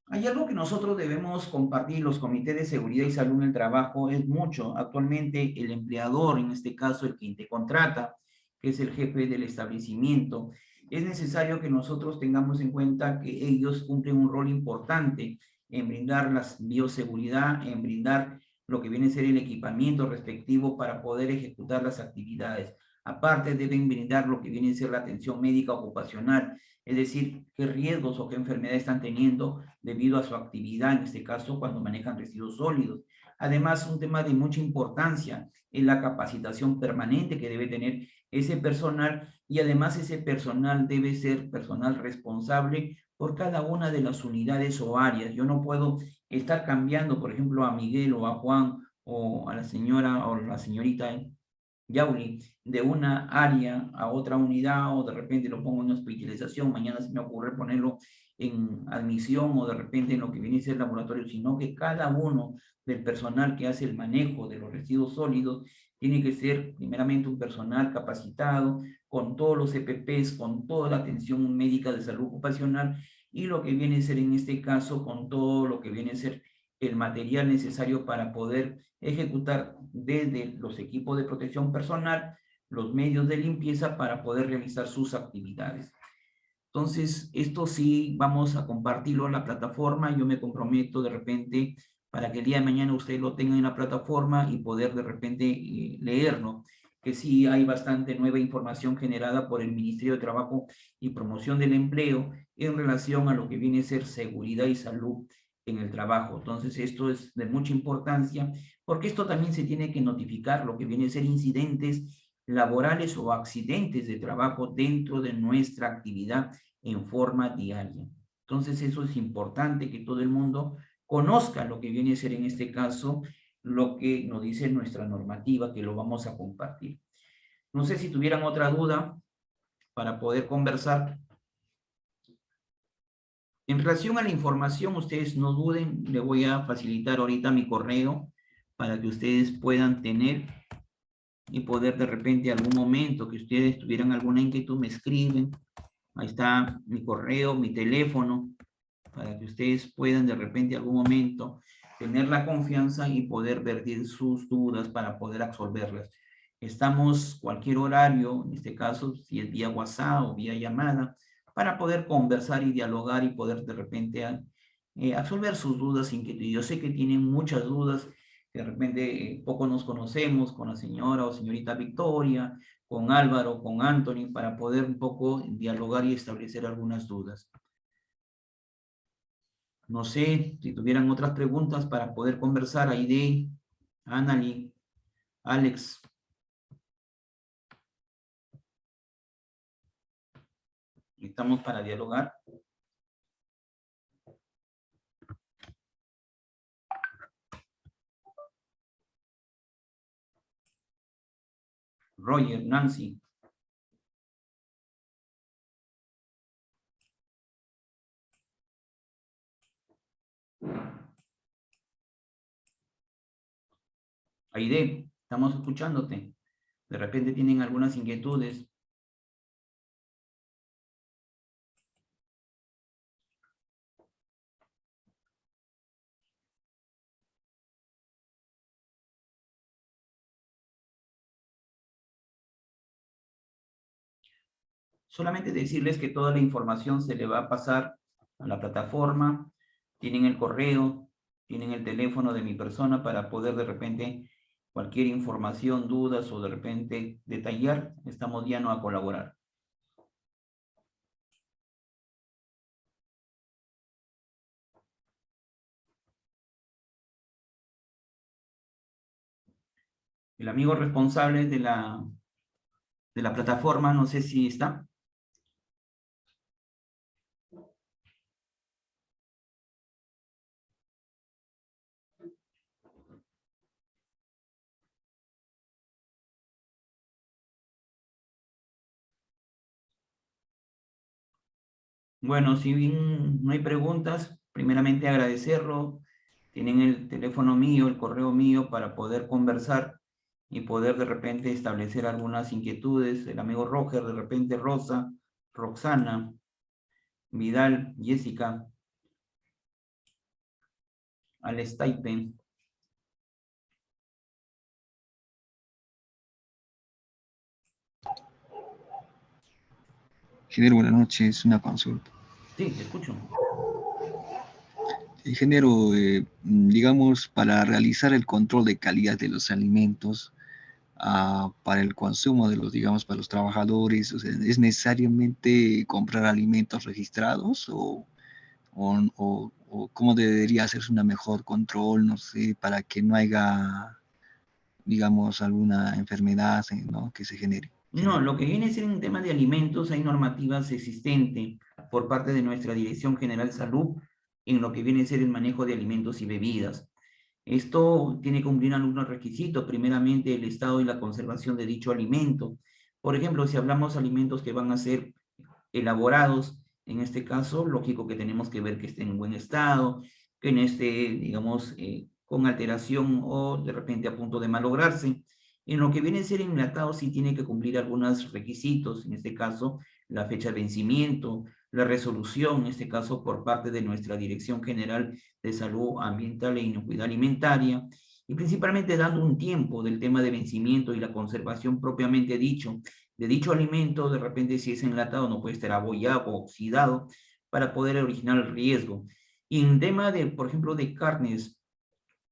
hay algo que nosotros debemos compartir, los comités de seguridad y salud en el trabajo, es mucho. Actualmente el empleador, en este caso el quien te contrata, que es el jefe del establecimiento, es necesario que nosotros tengamos en cuenta que ellos cumplen un rol importante en brindar la bioseguridad, en brindar lo que viene a ser el equipamiento respectivo para poder ejecutar las actividades. Aparte, deben brindar lo que viene a ser la atención médica ocupacional, es decir, qué riesgos o qué enfermedades están teniendo debido a su actividad, en este caso cuando manejan residuos sólidos. Además, un tema de mucha importancia es la capacitación permanente que debe tener ese personal, y además ese personal debe ser personal responsable por cada una de las unidades o áreas. Yo no puedo estar cambiando, por ejemplo, a Miguel o a Juan o a la señora o la señorita Yauli, de una área a otra unidad, o de repente lo pongo en hospitalización, mañana se me ocurre ponerlo en admisión o de repente en lo que viene a ser laboratorio, sino que cada uno del personal que hace el manejo de los residuos sólidos tiene que ser primeramente un personal capacitado, con todos los EPPs, con toda la atención médica de salud ocupacional, y lo que viene a ser en este caso con todo lo que viene a ser el material necesario para poder ejecutar desde los equipos de protección personal, los medios de limpieza para poder realizar sus actividades. Entonces, esto sí vamos a compartirlo en la plataforma. Yo me comprometo de repente para que el día de mañana ustedes lo tengan en la plataforma y poder de repente leerlo, que sí hay bastante nueva información generada por el Ministerio de Trabajo y Promoción del Empleo en relación a lo que viene a ser seguridad y salud en el trabajo. Entonces, esto es de mucha importancia porque esto también se tiene que notificar lo que viene a ser incidentes laborales o accidentes de trabajo dentro de nuestra actividad en forma diaria. Entonces, eso es importante que todo el mundo conozca lo que viene a ser en este caso, lo que nos dice nuestra normativa, que lo vamos a compartir. No sé si tuvieran otra duda para poder conversar. En relación a la información, ustedes no duden, le voy a facilitar ahorita mi correo para que ustedes puedan tener y poder de repente algún momento que ustedes tuvieran alguna inquietud me escriben. Ahí está mi correo, mi teléfono, para que ustedes puedan de repente algún momento tener la confianza y poder vertir sus dudas para poder absolverlas. Estamos cualquier horario, en este caso, si es vía WhatsApp o vía llamada, para poder conversar y dialogar y poder de repente absolver sus dudas, inquietudes. Yo sé que tienen muchas dudas, de repente poco nos conocemos con la señora o señorita Victoria, con Álvaro, con Anthony, para poder un poco dialogar y establecer algunas dudas. No sé si tuvieran otras preguntas para poder conversar. Aide, Anali, Alex. Estamos para dialogar. Roger, Nancy. Aide, estamos escuchándote. De repente tienen algunas inquietudes. Solamente decirles que toda la información se le va a pasar a la plataforma, tienen el correo, tienen el teléfono de mi persona para poder de repente cualquier información, dudas o de repente detallar, estamos llanos a colaborar. El amigo responsable de la plataforma, no sé si está. Bueno, si bien no hay preguntas, primeramente agradecerlo. Tienen el teléfono mío, el correo mío para poder conversar y poder de repente establecer algunas inquietudes. El amigo Roger, de repente Rosa, Roxana, Vidal, Jessica, Alex Taipen. Ingeniero, buenas noches. Una consulta. Sí, te escucho. Ingeniero, digamos, para realizar el control de calidad de los alimentos, para el consumo de los, digamos, para los trabajadores, o sea, ¿es necesariamente comprar alimentos registrados o cómo debería hacerse una mejor control, no sé, para que no haya, digamos, alguna enfermedad, ¿no?, que se genere? No, lo que viene a ser en tema de alimentos, hay normativas existentes por parte de nuestra Dirección General de Salud en lo que viene a ser el manejo de alimentos y bebidas. Esto tiene que cumplir algunos requisitos, primeramente el estado y la conservación de dicho alimento. Por ejemplo, si hablamos de alimentos que van a ser elaborados, en este caso, lógico que tenemos que ver que estén en buen estado, que no esté, digamos, con alteración o de repente a punto de malograrse. En lo que viene a ser enlatado, sí tiene que cumplir algunos requisitos, en este caso, la fecha de vencimiento, la resolución, en este caso, por parte de nuestra Dirección General de Salud Ambiental e Inocuidad Alimentaria, y principalmente dando un tiempo del tema de vencimiento y la conservación propiamente dicho, de dicho alimento, de repente si es enlatado no puede estar abollado o oxidado para poder originar el riesgo. Y en tema de, por ejemplo, de carnes,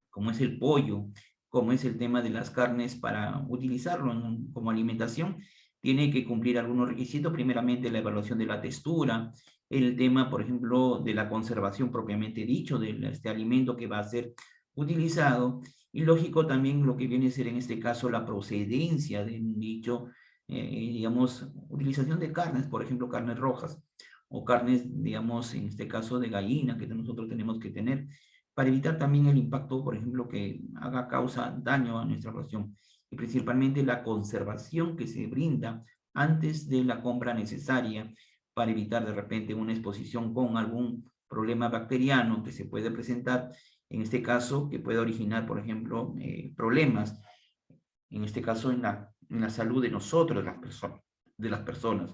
como es el pollo, como es el tema de las carnes para utilizarlo como alimentación, tiene que cumplir algunos requisitos, primeramente la evaluación de la textura, el tema, por ejemplo, de la conservación propiamente dicho de este alimento que va a ser utilizado, y lógico también lo que viene a ser en este caso la procedencia de dicho, digamos, utilización de carnes, por ejemplo, carnes rojas, o carnes, digamos, en este caso de gallina, que nosotros tenemos que tener, para evitar también el impacto, por ejemplo, que haga causa daño a nuestra población, y principalmente la conservación que se brinda antes de la compra necesaria para evitar de repente una exposición con algún problema bacteriano que se puede presentar, en este caso, que puede originar, por ejemplo, problemas, en este caso en la salud de nosotros, de las personas.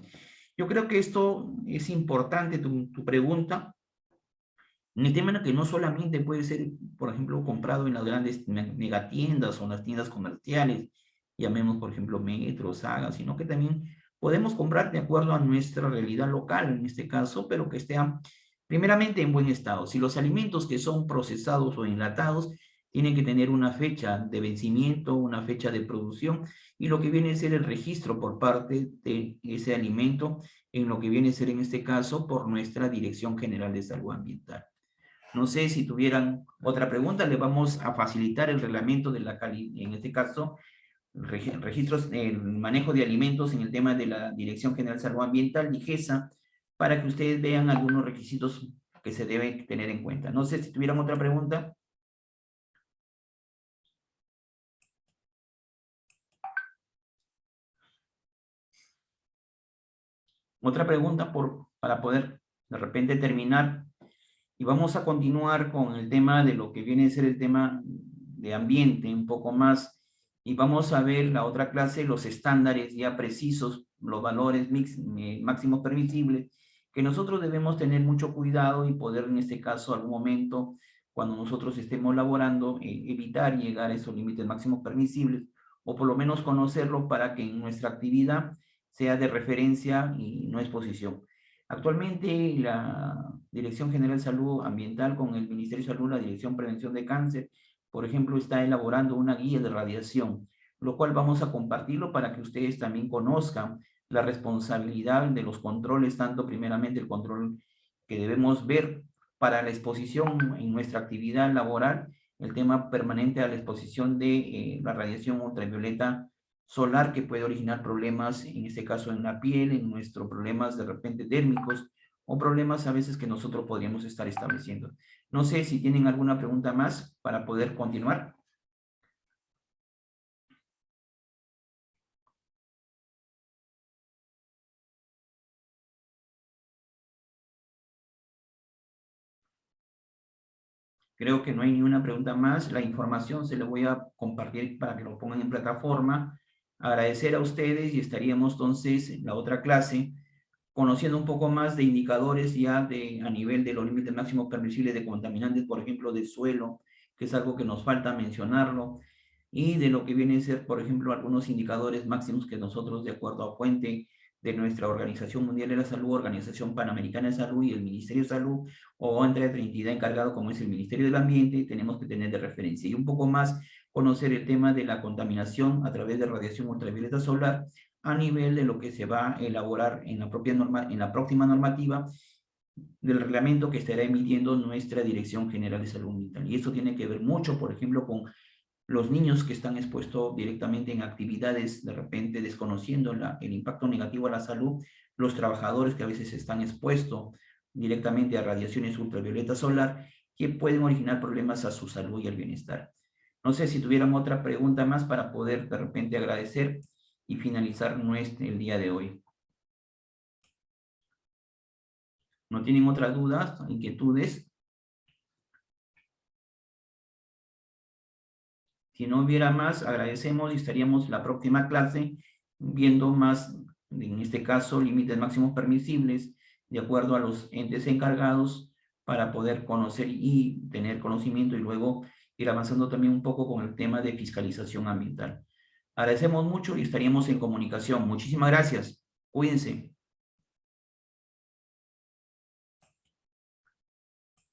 Yo creo que esto es importante, tu pregunta, en el tema en el que no solamente puede ser, por ejemplo, comprado en las grandes megatiendas o en las tiendas comerciales, llamemos, por ejemplo, Metro, Saga, sino que también podemos comprar de acuerdo a nuestra realidad local, en este caso, pero que estén primeramente en buen estado. Si los alimentos que son procesados o enlatados tienen que tener una fecha de vencimiento, una fecha de producción, y lo que viene a ser el registro por parte de ese alimento, en lo que viene a ser en este caso por nuestra Dirección General de Salud Ambiental. No sé si tuvieran otra pregunta, le vamos a facilitar el reglamento de la calidad, en este caso, registros, el manejo de alimentos en el tema de la Dirección General de Salud Ambiental, DIGESA, para que ustedes vean algunos requisitos que se deben tener en cuenta. No sé si tuvieran otra pregunta. Otra pregunta para poder de repente terminar. Y vamos a continuar con el tema de lo que viene a ser el tema de ambiente un poco más. Y vamos a ver la otra clase, los estándares ya precisos, los valores máximos permisibles, que nosotros debemos tener mucho cuidado y poder en este caso algún momento, cuando nosotros estemos laborando, evitar llegar a esos límites máximos permisibles, o por lo menos conocerlo para que en nuestra actividad sea de referencia y no exposición. Actualmente la Dirección General de Salud Ambiental con el Ministerio de Salud, la Dirección Prevención de Cáncer, por ejemplo, está elaborando una guía de radiación, lo cual vamos a compartirlo para que ustedes también conozcan la responsabilidad de los controles, tanto primeramente el control que debemos ver para la exposición en nuestra actividad laboral, el tema permanente a la exposición de la radiación ultravioleta solar que puede originar problemas, en este caso en la piel, en nuestros problemas de repente térmicos o problemas a veces que nosotros podríamos estar estableciendo. No sé si tienen alguna pregunta más para poder continuar. Creo que no hay ni una pregunta más. La información se la voy a compartir para que lo pongan en plataforma. Agradecer a ustedes y estaríamos entonces en la otra clase conociendo un poco más de indicadores ya a nivel de los límites máximos permisibles de contaminantes, por ejemplo, de suelo, que es algo que nos falta mencionarlo, y de lo que viene a ser, por ejemplo, algunos indicadores máximos que nosotros, de acuerdo a fuente de nuestra Organización Mundial de la Salud, Organización Panamericana de Salud y el Ministerio de Salud, o entre otra entidad encargada como es el Ministerio del Ambiente, tenemos que tener de referencia. Y un poco más conocer el tema de la contaminación a través de radiación ultravioleta solar, a nivel de lo que se va a elaborar en la próxima normativa del reglamento que estará emitiendo nuestra Dirección General de Salud Ambiental. Y esto tiene que ver mucho, por ejemplo, con los niños que están expuestos directamente en actividades, de repente desconociendo el impacto negativo a la salud, los trabajadores que a veces están expuestos directamente a radiaciones ultravioleta solar, que pueden originar problemas a su salud y al bienestar. No sé si tuvieran otra pregunta más para poder de repente agradecer y finalizar el día de hoy. ¿No tienen otras dudas, inquietudes? Si no hubiera más, agradecemos y estaríamos la próxima clase viendo más, en este caso, límites máximos permisibles de acuerdo a los entes encargados para poder conocer y tener conocimiento y luego ir avanzando también un poco con el tema de fiscalización ambiental. Agradecemos mucho y estaríamos en comunicación. Muchísimas gracias. Cuídense.